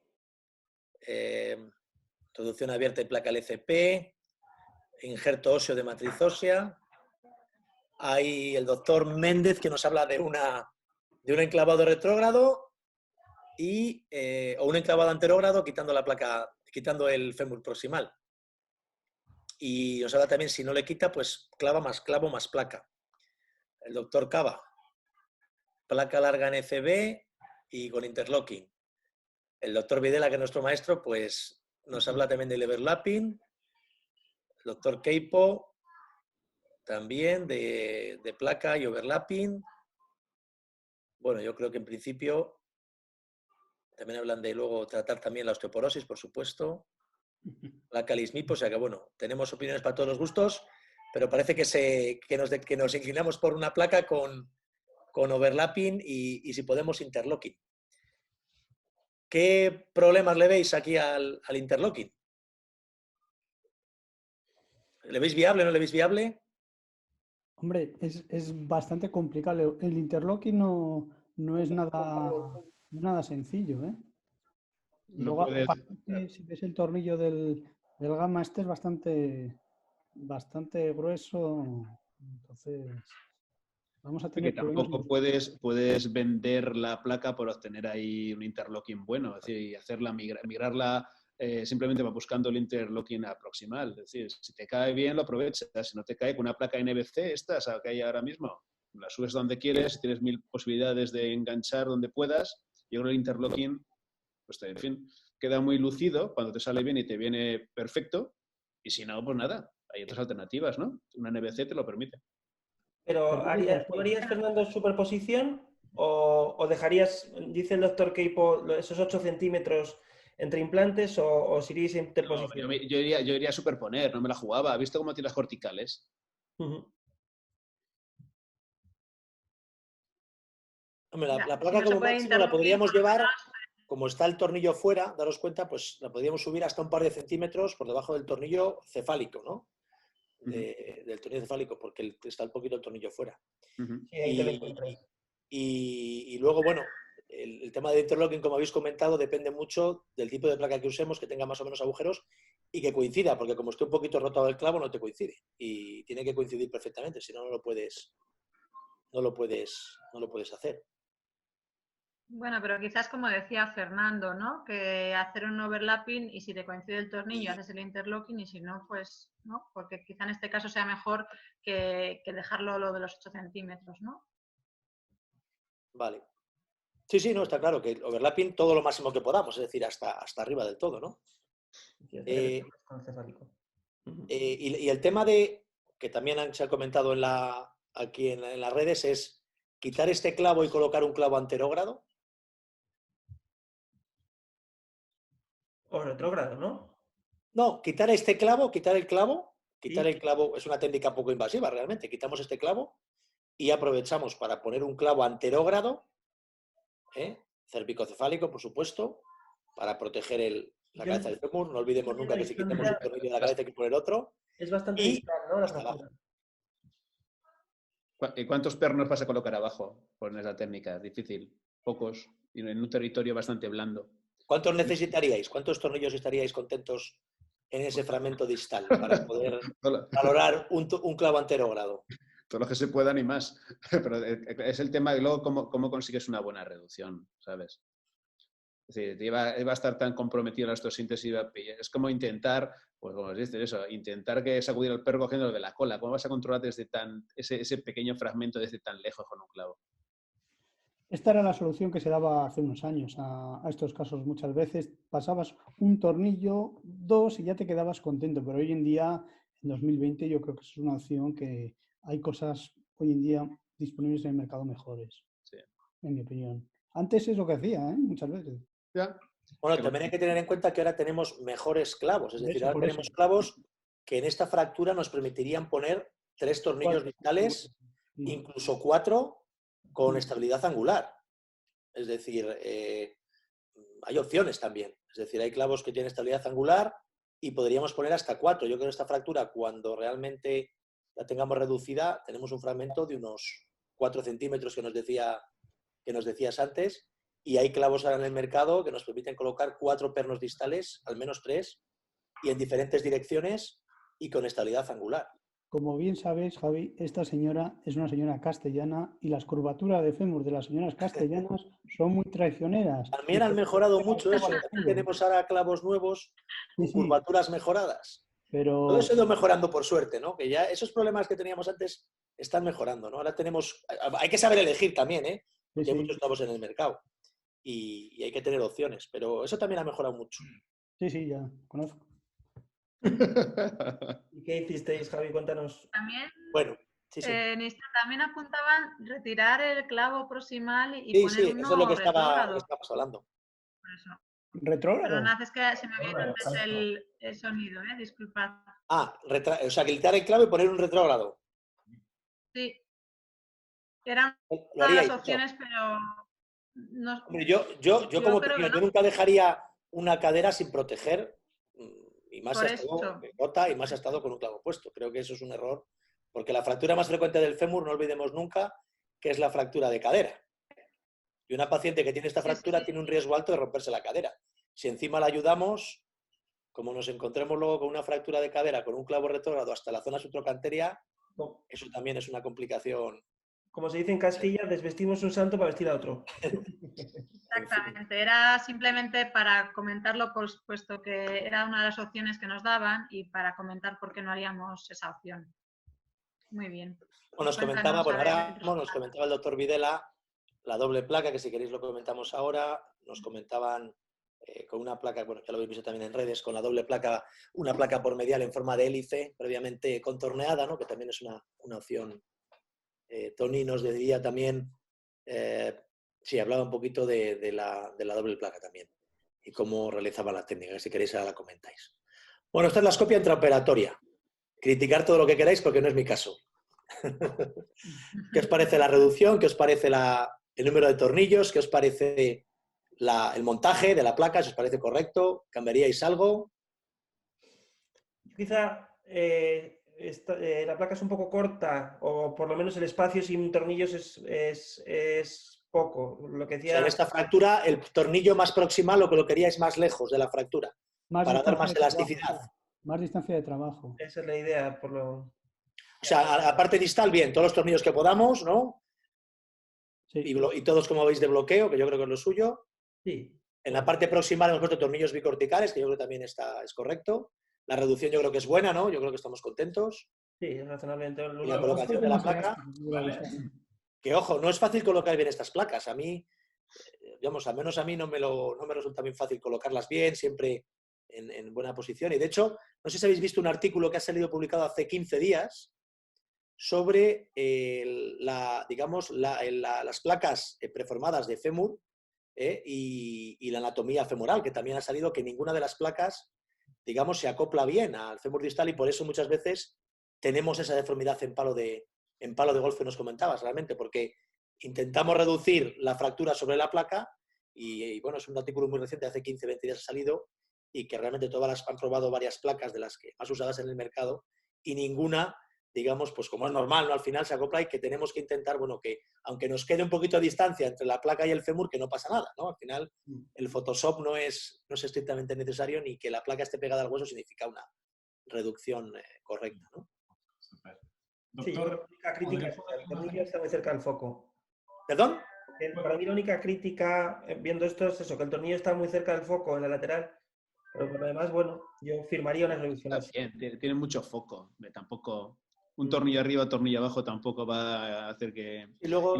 introducción abierta y placa LCP, injerto óseo de matriz ósea. Hay el doctor Méndez que nos habla de un enclavado retrógrado o un enclavado anterógrado quitando la placa, quitando el fémur proximal. Y nos habla también, si no le quita, pues clavo más placa. El doctor Cava, placa larga en ECB y con interlocking. El doctor Videla, que es nuestro maestro, pues nos habla también del overlapping. El doctor Keipo, también de placa y overlapping. Bueno, yo creo que en principio también hablan de luego tratar también la osteoporosis, por supuesto. La calismipo, o sea que bueno, tenemos opiniones para todos los gustos, pero parece que nos inclinamos por una placa con overlapping y si podemos interlocking. ¿Qué problemas le veis aquí al interlocking? ¿Le veis viable o no le veis viable? Hombre, es bastante complicado. El interlocking no es nada sencillo, ¿eh? Y No luego, puedes... aparte, si ves el tornillo del gamma, este es bastante grueso. Entonces, vamos a tener Que problemas. tampoco puedes vender la placa por obtener ahí un interlocking bueno, es decir, y hacerla migrarla simplemente va buscando el interlocking proximal. Es decir, si te cae bien, lo aprovechas. Si no te cae con una placa NBC, esta que hay ahora mismo, la subes donde quieres, tienes 1000 posibilidades de enganchar donde puedas. Yo creo que el interlocking, pues en fin, queda muy lucido cuando te sale bien y te viene perfecto. Y si no, pues nada, hay otras alternativas, ¿no? Una NBC te lo permite. Pero, ¿tú harías, Fernando, superposición o dejarías, dice el doctor Keipo, esos 8 centímetros entre implantes o si iríais interposición? No, yo iría a superponer, no me la jugaba. ¿Has visto cómo tiene las corticales? Hombre, la placa como máximo la podríamos llevar, como está el tornillo fuera, daros cuenta, pues la podríamos subir hasta un par de centímetros por debajo del tornillo cefálico, ¿no? Del tornillo cefálico, porque está un poquito el tornillo fuera. Sí, ahí te lo encontré. Y luego, bueno, el tema de interlocking, como habéis comentado, depende mucho del tipo de placa que usemos, que tenga más o menos agujeros y que coincida, porque como esté un poquito rotado el clavo, no te coincide. Y tiene que coincidir perfectamente, si no, no lo puedes hacer. Bueno, pero quizás como decía Fernando, ¿no? Que hacer un overlapping y si te coincide el tornillo haces el interlocking y si no, pues no, porque quizá en este caso sea mejor que dejarlo lo de los 8 centímetros, ¿no? Vale. Sí, no, está claro que el overlapping todo lo máximo que podamos, es decir, hasta arriba del todo, ¿no? Y el tema de, que también se ha comentado aquí en las redes, es quitar este clavo y colocar un clavo anterógrado. O retrógrado, ¿no? No, quitar el clavo, es una técnica poco invasiva realmente. Quitamos este clavo y aprovechamos para poner un clavo anterógrado, cervicocefálico, por supuesto, para proteger la cabeza del fémur. No olvidemos nunca que si quitamos un tornillo de la cabeza hay que poner otro. Es bastante Y distal, ¿no? La hasta fractura. ¿Y cuántos pernos vas a colocar abajo con esa técnica? Difícil. Pocos. Y en un territorio bastante blando. ¿Cuántos necesitaríais? ¿Cuántos tornillos estaríais contentos en ese fragmento distal para poder valorar un clavo anterógrado? Todo lo que se puedan y más. Pero es el tema de luego cómo consigues una buena reducción, ¿sabes? Es decir, iba a estar tan comprometido en la osteosíntesis. Es como intentar, pues como os dices eso, intentar que sacudir el perro cogiendo de la cola. ¿Cómo vas a controlar desde ese pequeño fragmento desde tan lejos con un clavo? Esta era la solución que se daba hace unos años a estos casos. Muchas veces pasabas un tornillo, dos y ya te quedabas contento, pero hoy en día, en 2020, yo creo que es una opción que hay cosas hoy en día disponibles en el mercado mejores, Sí. En mi opinión. Antes es lo que hacía, muchas veces. ¿Ya? Bueno, también hay que tener en cuenta que ahora tenemos mejores clavos, es decir, ahora tenemos clavos que en esta fractura nos permitirían poner 3 tornillos distales, incluso 4 con estabilidad angular. Es decir, hay opciones también. Es decir, hay clavos que tienen estabilidad angular y podríamos poner hasta 4. Yo creo que esta fractura, cuando realmente la tengamos reducida, tenemos un fragmento de unos 4 centímetros que nos decías antes, y hay clavos ahora en el mercado que nos permiten colocar 4 pernos distales, al menos 3, y en diferentes direcciones y con estabilidad angular. Como bien sabes, Javi, esta señora es una señora castellana y las curvaturas de fémur de las señoras castellanas son muy traicioneras. También han mejorado mucho eso. También tenemos ahora clavos nuevos con curvaturas mejoradas. Pero Todo eso ha ido mejorando por suerte, ¿no? Que ya esos problemas que teníamos antes están mejorando, ¿no? Ahora tenemos... Hay que saber elegir también, ¿eh? Porque hay muchos clavos en el mercado y hay que tener opciones, pero eso también ha mejorado mucho. Sí, ya conozco. ¿Y qué hicisteis, Javi? Cuéntanos. También, bueno, también apuntaban retirar el clavo proximal y poner eso uno es lo que retrógrado. estábamos hablando. Por eso. ¿Retrógrado? Perdonad, es que se me había ido antes el sonido, disculpad. O sea, quitar el clavo y poner un retrógrado. Sí. Eran todas las opciones, pero... No, hombre, yo como opinión, yo nunca dejaría una cadera sin proteger, y más ha estado rota y más ha estado con un clavo puesto. Creo que eso es un error, porque la fractura más frecuente del fémur, no olvidemos nunca, que es la fractura de cadera. Y una paciente que tiene esta fractura tiene un riesgo alto de romperse la cadera. Si encima la ayudamos, como nos encontremos luego con una fractura de cadera con un clavo retrógrado hasta la zona subtrocanteria, eso también es una complicación. Como se dice en Castilla, desvestimos un santo para vestir a otro. Exactamente, era simplemente para comentarlo, puesto que era una de las opciones que nos daban y para comentar por qué no haríamos esa opción. Muy bien. Bueno, nos comentaba el doctor Videla la doble placa, que si queréis lo comentamos ahora. Nos comentaban con una placa, bueno, ya lo habéis visto también en redes, con la doble placa, una placa por medial en forma de hélice, previamente contorneada, ¿no? Que también es una opción. Tony nos diría también, hablaba un poquito de la doble placa también y cómo realizaba la técnica, si queréis ahora la comentáis. Bueno, esta es la escopia intraoperatoria. Criticar todo lo que queráis porque no es mi caso. ¿Qué os parece la reducción? ¿Qué os parece el número de tornillos? ¿Qué os parece el montaje de la placa? ¿Si os parece correcto? ¿Cambiaríais algo? Quizá la placa es un poco corta, o por lo menos el espacio sin tornillos es poco. Lo que O sea, decía, en esta fractura, el tornillo más proximal lo que lo queríais más lejos de la fractura, Más para dar distancia más de trabajo, elasticidad. sí. Más distancia de trabajo. esa es la idea, por lo... O sea, a la parte distal, bien, todos los tornillos que podamos, ¿no? Sí. Y todos, como veis, de bloqueo, que yo creo que es lo suyo. Sí. En la parte proximal hemos puesto tornillos bicorticales, que yo creo que también es correcto. La reducción yo creo que es buena, ¿no? Yo creo que estamos contentos. Sí, es razonablemente. Y la colocación de la placa. Que, ojo, no es fácil colocar bien estas placas. A mí, digamos, al menos a mí no me resulta bien fácil colocarlas bien, siempre en buena posición. Y de hecho, no sé si habéis visto un artículo que ha salido publicado hace 15 días sobre las placas preformadas de fémur y la anatomía femoral, que también ha salido que ninguna de las placas, digamos, se acopla bien al fémur distal y por eso muchas veces tenemos esa deformidad en palo de golf que nos comentabas, realmente, porque intentamos reducir la fractura sobre la placa y bueno, es un artículo muy reciente, hace 15-20 días ha salido y que realmente todas las han probado varias placas de las que más usadas en el mercado y ninguna, digamos, pues como es normal, ¿no? Al final se acopla y que tenemos que intentar, bueno, que aunque nos quede un poquito de distancia entre la placa y el fémur, que no pasa nada, ¿no? Al final el Photoshop no es estrictamente necesario ni que la placa esté pegada al hueso significa una reducción correcta, ¿no? Super. Sí, Doctor, la única crítica es que el tornillo está muy cerca del foco. ¿Perdón? Para mí la única crítica viendo esto es eso, que el tornillo está muy cerca del foco en la lateral, pero por lo demás, bueno, yo firmaría una reducción así. Tiene mucho foco, tampoco un tornillo arriba, tornillo abajo tampoco va a hacer que... Y luego...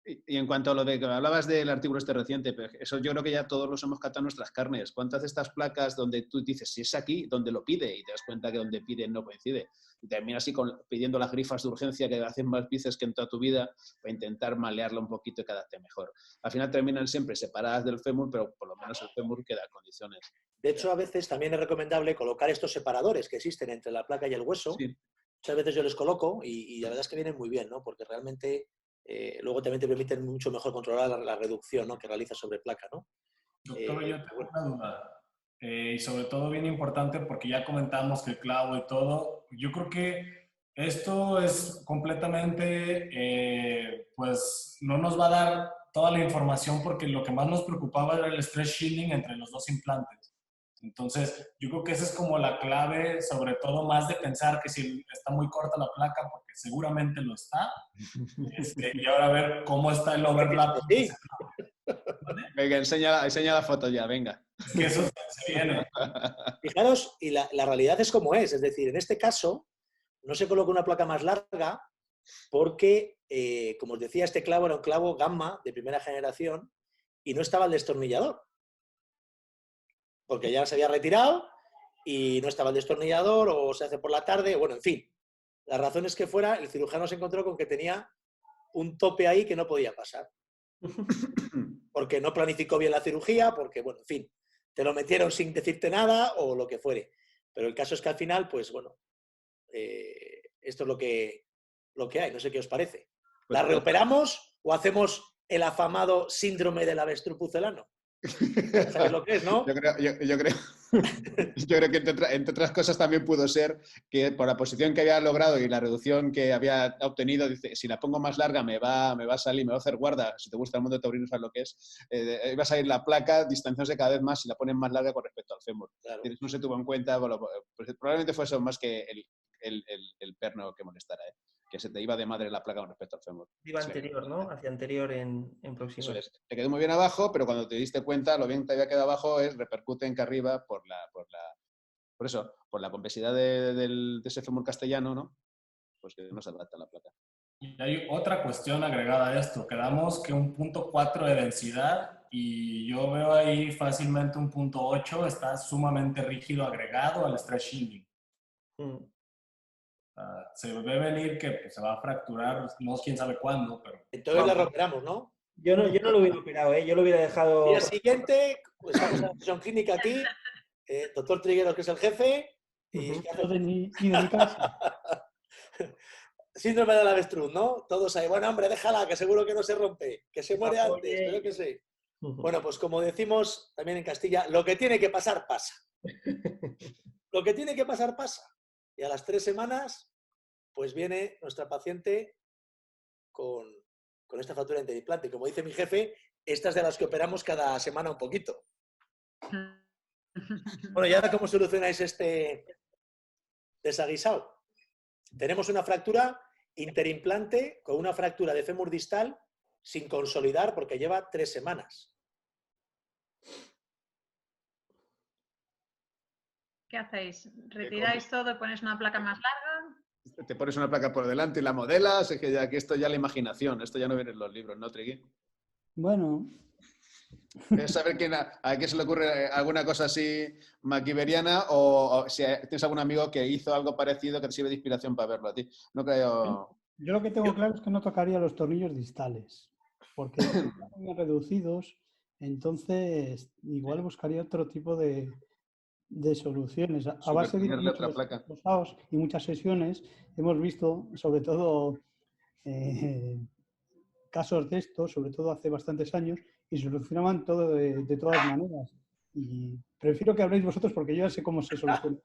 Y en cuanto a lo de que hablabas del artículo este reciente, pero eso yo creo que ya todos los hemos catado en nuestras carnes. ¿Cuántas de estas placas donde tú dices, si es aquí, donde lo pide? Y te das cuenta que donde pide no coincide. Y terminas así pidiendo las grifas de urgencia que hacen más veces que en toda tu vida para intentar malearla un poquito y que adapte mejor. Al final terminan siempre separadas del fémur, pero por lo menos el fémur queda en condiciones. De hecho, a veces también es recomendable colocar estos separadores que existen entre la placa y el hueso. Sí. Muchas veces yo les coloco y la verdad es que vienen muy bien, ¿no? Porque realmente luego también te permiten mucho mejor controlar la reducción, ¿no? Que realizas sobre placa, ¿no? Doctor, yo tengo una duda. Y sobre todo bien importante porque ya comentamos que el clavo y todo. Yo creo que esto es completamente, pues no nos va a dar toda la información porque lo que más nos preocupaba era el stress shielding entre los dos implantes. Entonces, yo creo que esa es como la clave, sobre todo más de pensar que si está muy corta la placa, porque seguramente lo está, y ahora ver cómo está el overlap. Sí. Venga, enseña la foto ya, venga. Es que eso se viene. Fijaros, y la realidad es como es decir, en este caso no se coloca una placa más larga porque, como os decía, este clavo era un clavo gamma de primera generación y no estaba el destornillador. Porque ya se había retirado y no estaba el destornillador o se hace por la tarde, bueno, en fin. Las razones que fuera, el cirujano se encontró con que tenía un tope ahí que no podía pasar. Porque no planificó bien la cirugía, porque, bueno, en fin, te lo metieron sin decirte nada o lo que fuere. Pero el caso es que al final, pues bueno, esto es lo que hay, no sé qué os parece. ¿La reoperamos o hacemos el afamado síndrome del avestruz pucelano? ¿Sabes lo que es, no? Yo creo que entre otras cosas también pudo ser que por la posición que había logrado y la reducción que había obtenido, dice, si la pongo más larga me va a salir, me va a hacer guarda, si te gusta el mundo taurino sabes lo que es, va a salir la placa distanciándose cada vez más si la ponen más larga con respecto al fémur. Claro. No se tuvo en cuenta, bueno, pues probablemente fue eso más que el perno que molestara, que se te iba de madre la placa con respecto al fémur. Iba anterior, ¿no? Hacia anterior en proximal. Eso es. Te quedó muy bien abajo, pero cuando te diste cuenta, lo bien que te había quedado abajo repercute en que arriba por la complejidad de ese fémur castellano, ¿no? Pues que no se adapta a la placa. Y hay otra cuestión agregada a esto. Quedamos que un 0.4 de densidad y yo veo ahí fácilmente un 0.8 está sumamente rígido agregado al stress shielding. Se ve venir que pues, se va a fracturar, no quién sabe cuándo, pero... Entonces la recuperamos, ¿no? Yo no lo hubiera operado, yo lo hubiera dejado... Día siguiente, pues estamos en la sesión clínica aquí, doctor Trigueros, que es el jefe, y... Ni de mi casa. Síndrome del avestruz, ¿no? Todos ahí, bueno, hombre, déjala, que seguro que no se rompe, que se muere antes, pero que sé. Bueno, pues como decimos también en Castilla, lo que tiene que pasar, pasa. Lo que tiene que pasar, pasa. Y a las 3 semanas, pues viene nuestra paciente con esta fractura interimplante. Como dice mi jefe, estas de las que operamos cada semana un poquito. Bueno, ¿y ahora cómo solucionáis este desaguisado? Tenemos una fractura interimplante con una fractura de fémur distal sin consolidar porque lleva 3 semanas. ¿Qué hacéis? ¿Retiráis todo y ponéis una placa más larga? Te pones una placa por delante y la modelas, es que ya que esto ya la imaginación, esto ya no viene en los libros, ¿no, Triqui? Bueno, Es saber a quién se le ocurre alguna cosa así maquiveriana o si tienes algún amigo que hizo algo parecido que te sirve de inspiración para verlo a ti. No creo... yo lo que tengo claro es que no tocaría los tornillos distales, porque están muy reducidos, entonces igual buscaría otro tipo de soluciones. A base de Superponerle otra muchos placa. usados y muchas sesiones hemos visto, sobre todo casos de estos, sobre todo hace bastantes años, y solucionaban todo de todas maneras. Y prefiero que habléis vosotros porque yo ya sé cómo se soluciona.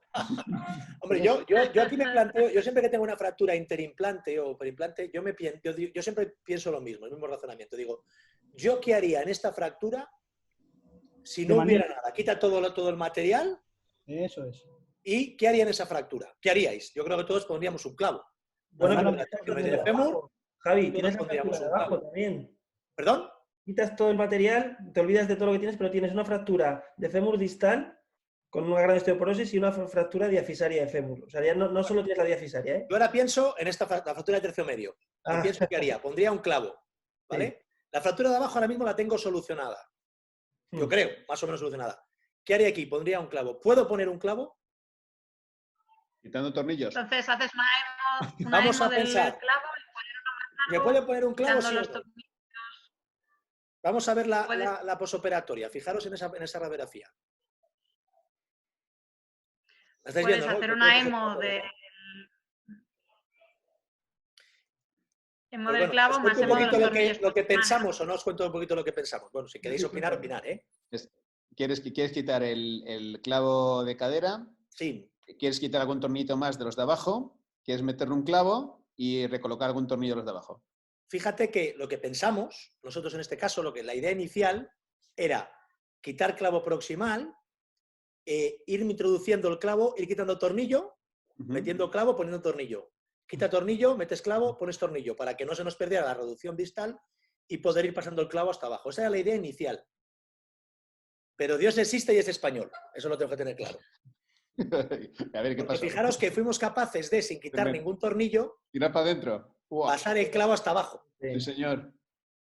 Hombre, yo aquí me planteo, yo siempre que tengo una fractura interimplante o perimplante, yo siempre pienso lo mismo, el mismo razonamiento. Digo, ¿yo qué haría en esta fractura si no hubiera nada? Quita todo el material. Eso es. ¿Y qué haría en esa fractura? ¿Qué haríais? Yo creo que todos pondríamos un clavo. Bueno, Javi, todos tienes la pondríamos fractura un de abajo clavo. también. ¿Perdón? Quitas todo el material, te olvidas de todo lo que tienes, pero tienes una fractura de fémur distal con una gran osteoporosis y una fractura diafisaria de fémur. O sea, ya no solo tienes la diafisaria, ¿eh? Yo ahora pienso en la fractura de tercio medio. Ah. Pienso que haría. Pondría un clavo, ¿vale? Sí. La fractura de abajo ahora mismo la tengo solucionada. Yo creo, más o menos solucionada. ¿Qué haría aquí? Pondría un clavo. ¿Puedo poner un clavo? Quitando tornillos. Entonces haces una Vamos emo a del pensar. clavo y poner uno más ¿Me largo, puede poner un clavo? quitando Sí o los no? tornillos. Vamos a ver Puedes- la posoperatoria. Fijaros en esa radiografía. ¿La estáis Puedes viendo, no? hacer El una posoperatorio, emo Pues del bueno, clavo os más cuento un emo de los poquito tornillos. lo que pensamos o no os cuento un poquito lo que pensamos. Bueno, si queréis opinar, opinar, ¿eh? ¿Quieres quitar el clavo de cadera? Sí. ¿Quieres quitar algún tornillito más de los de abajo? ¿Quieres meterle un clavo y recolocar algún tornillo de los de abajo? Fíjate que lo que pensamos, nosotros en este caso, la idea inicial era quitar clavo proximal, ir introduciendo el clavo, ir quitando tornillo, metiendo clavo, poniendo tornillo. Quita tornillo, metes clavo, pones tornillo, para que no se nos perdiera la reducción distal y poder ir pasando el clavo hasta abajo. Esa era la idea inicial. Pero Dios existe y es español. Eso lo tengo que tener claro. A ver qué Porque pasó. fijaros que fuimos capaces de, sin quitar ningún tornillo, tirar para adentro. pasar el clavo hasta abajo. Sí, señor.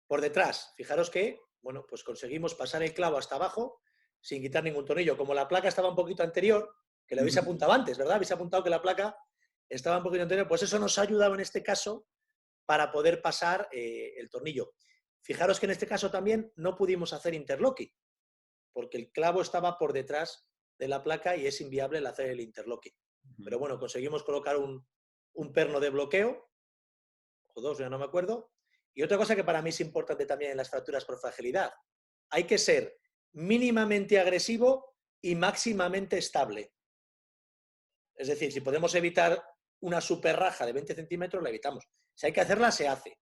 Por detrás. Fijaros que, bueno, pues conseguimos pasar el clavo hasta abajo sin quitar ningún tornillo. Como la placa estaba un poquito anterior, que lo habéis apuntado antes, ¿verdad? Habéis apuntado que la placa estaba un poquito anterior, pues eso nos ha ayudado en este caso para poder pasar el tornillo. Fijaros que en este caso también no pudimos hacer interlocking, porque el clavo estaba por detrás de la placa y es inviable el hacer el interlocking. Pero bueno, conseguimos colocar un perno de bloqueo, o dos, ya no me acuerdo. Y otra cosa que para mí es importante también en las fracturas por fragilidad, hay que ser mínimamente agresivo y máximamente estable. Es decir, si podemos evitar una super raja de 20 centímetros, la evitamos. Si hay que hacerla, se hace.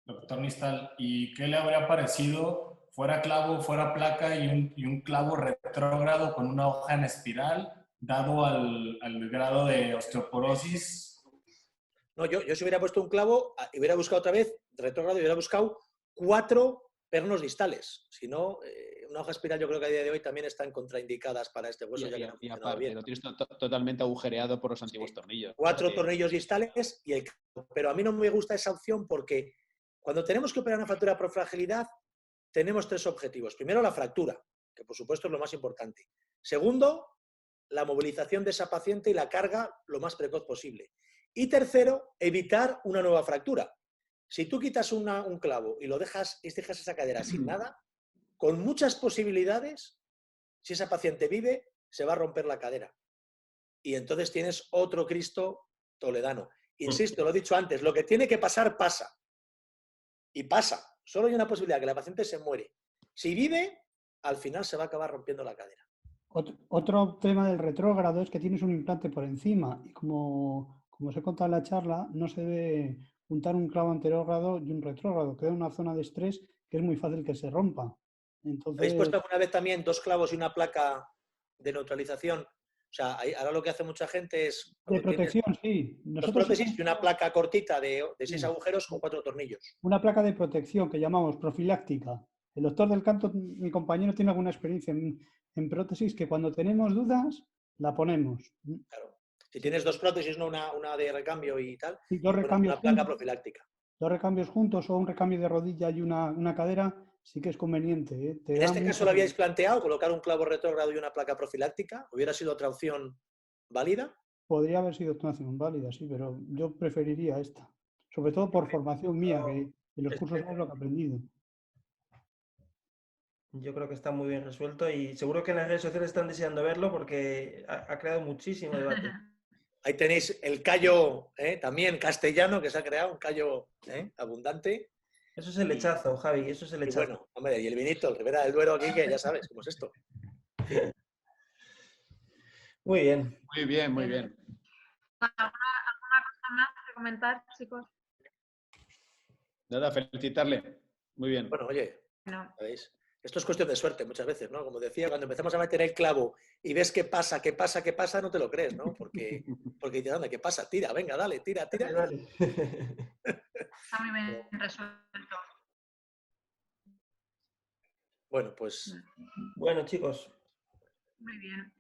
Doctor Nistal, ¿y qué le habría parecido fuera clavo, fuera placa y un clavo retrógrado con una hoja en espiral, dado al grado de osteoporosis? No, yo si hubiera puesto un clavo, hubiera buscado otra vez, retrógrado, y hubiera buscado 4 pernos distales. Si no, una hoja espiral yo creo que a día de hoy también están contraindicadas para este hueso, ya que no funciona aparte, bien. lo tienes totalmente agujereado por los antiguos tornillos. 4 tornillos distales y el clavo. Pero a mí no me gusta esa opción porque cuando tenemos que operar una fractura por fragilidad, tenemos 3 objetivos. Primero, la fractura, que por supuesto es lo más importante. Segundo, la movilización de esa paciente y la carga lo más precoz posible. Y tercero, evitar una nueva fractura. Si tú quitas un clavo y dejas esa cadera sin nada, con muchas posibilidades, si esa paciente vive, se va a romper la cadera. Y entonces tienes otro Cristo toledano. Insisto, lo he dicho antes, lo que tiene que pasar, pasa. Y pasa. Solo hay una posibilidad, que la paciente se muere. Si vive, al final se va a acabar rompiendo la cadera. Otro tema del retrógrado es que tienes un implante por encima y como os he contado en la charla, no se debe juntar un clavo anterógrado y un retrógrado. Queda una zona de estrés que es muy fácil que se rompa. ¿Habéis puesto Entonces, alguna vez también 2 clavos y una placa de neutralización? O sea, ahora lo que hace mucha gente es, de cuando tienes protección, sí. 2 Nosotros prótesis y una placa cortita de 6 sí, agujeros con 4 tornillos. una placa de protección que llamamos profiláctica. El doctor del canto, mi compañero, tiene alguna experiencia en prótesis que cuando tenemos dudas, la ponemos. Claro. Si tienes 2 prótesis, no una de recambio y tal, Y dos pones recambios una placa juntos. profiláctica. 2 recambios juntos o un recambio de rodilla y una cadera, sí que es conveniente, ¿eh? Te En da este caso, mucha ¿lo habíais seguridad. planteado, colocar un clavo retrógrado y una placa profiláctica? ¿Hubiera sido otra opción válida? Podría haber sido una opción válida, sí, pero yo preferiría esta. Sobre todo por formación mía, que en los cursos es lo que he aprendido. Yo creo que está muy bien resuelto y seguro que en las redes sociales están deseando verlo porque ha creado muchísimo debate. Ahí tenéis el callo, también castellano, que se ha creado, un callo abundante. Eso es el lechazo, Javi, eso es el Y lechazo. bueno, hombre, y el vinito, el Ribera del Duero aquí, que ya sabes cómo es esto. Muy bien. Muy bien, muy bien. ¿Alguna cosa más que comentar, chicos? Nada, felicitarle. Muy bien. Bueno, oye, No. ¿sabéis? Esto es cuestión de suerte muchas veces, ¿no? Como decía, cuando empezamos a meter el clavo y ves qué pasa, no te lo crees, ¿no? Porque dices, anda, ¿qué pasa? Tira, venga, dale, tira. Dale, dale. Está muy bien resuelto. Bueno, pues Bueno, chicos, Muy bien.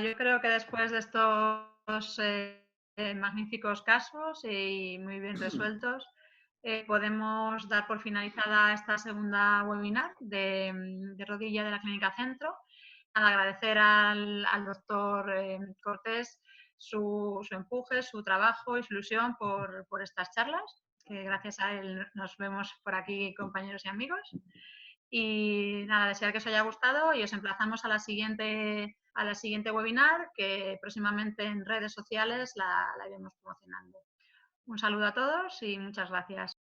Yo creo que después de estos magníficos casos y muy bien resueltos, podemos dar por finalizada esta segunda webinar de rodilla de la Clínica Centro. Al agradecer al doctor Cortés su empuje, su trabajo y su ilusión por estas charlas, que gracias a él nos vemos por aquí compañeros y amigos. Y nada, desear que os haya gustado y os emplazamos a la siguiente webinar, que próximamente en redes sociales la iremos promocionando. Un saludo a todos y muchas gracias.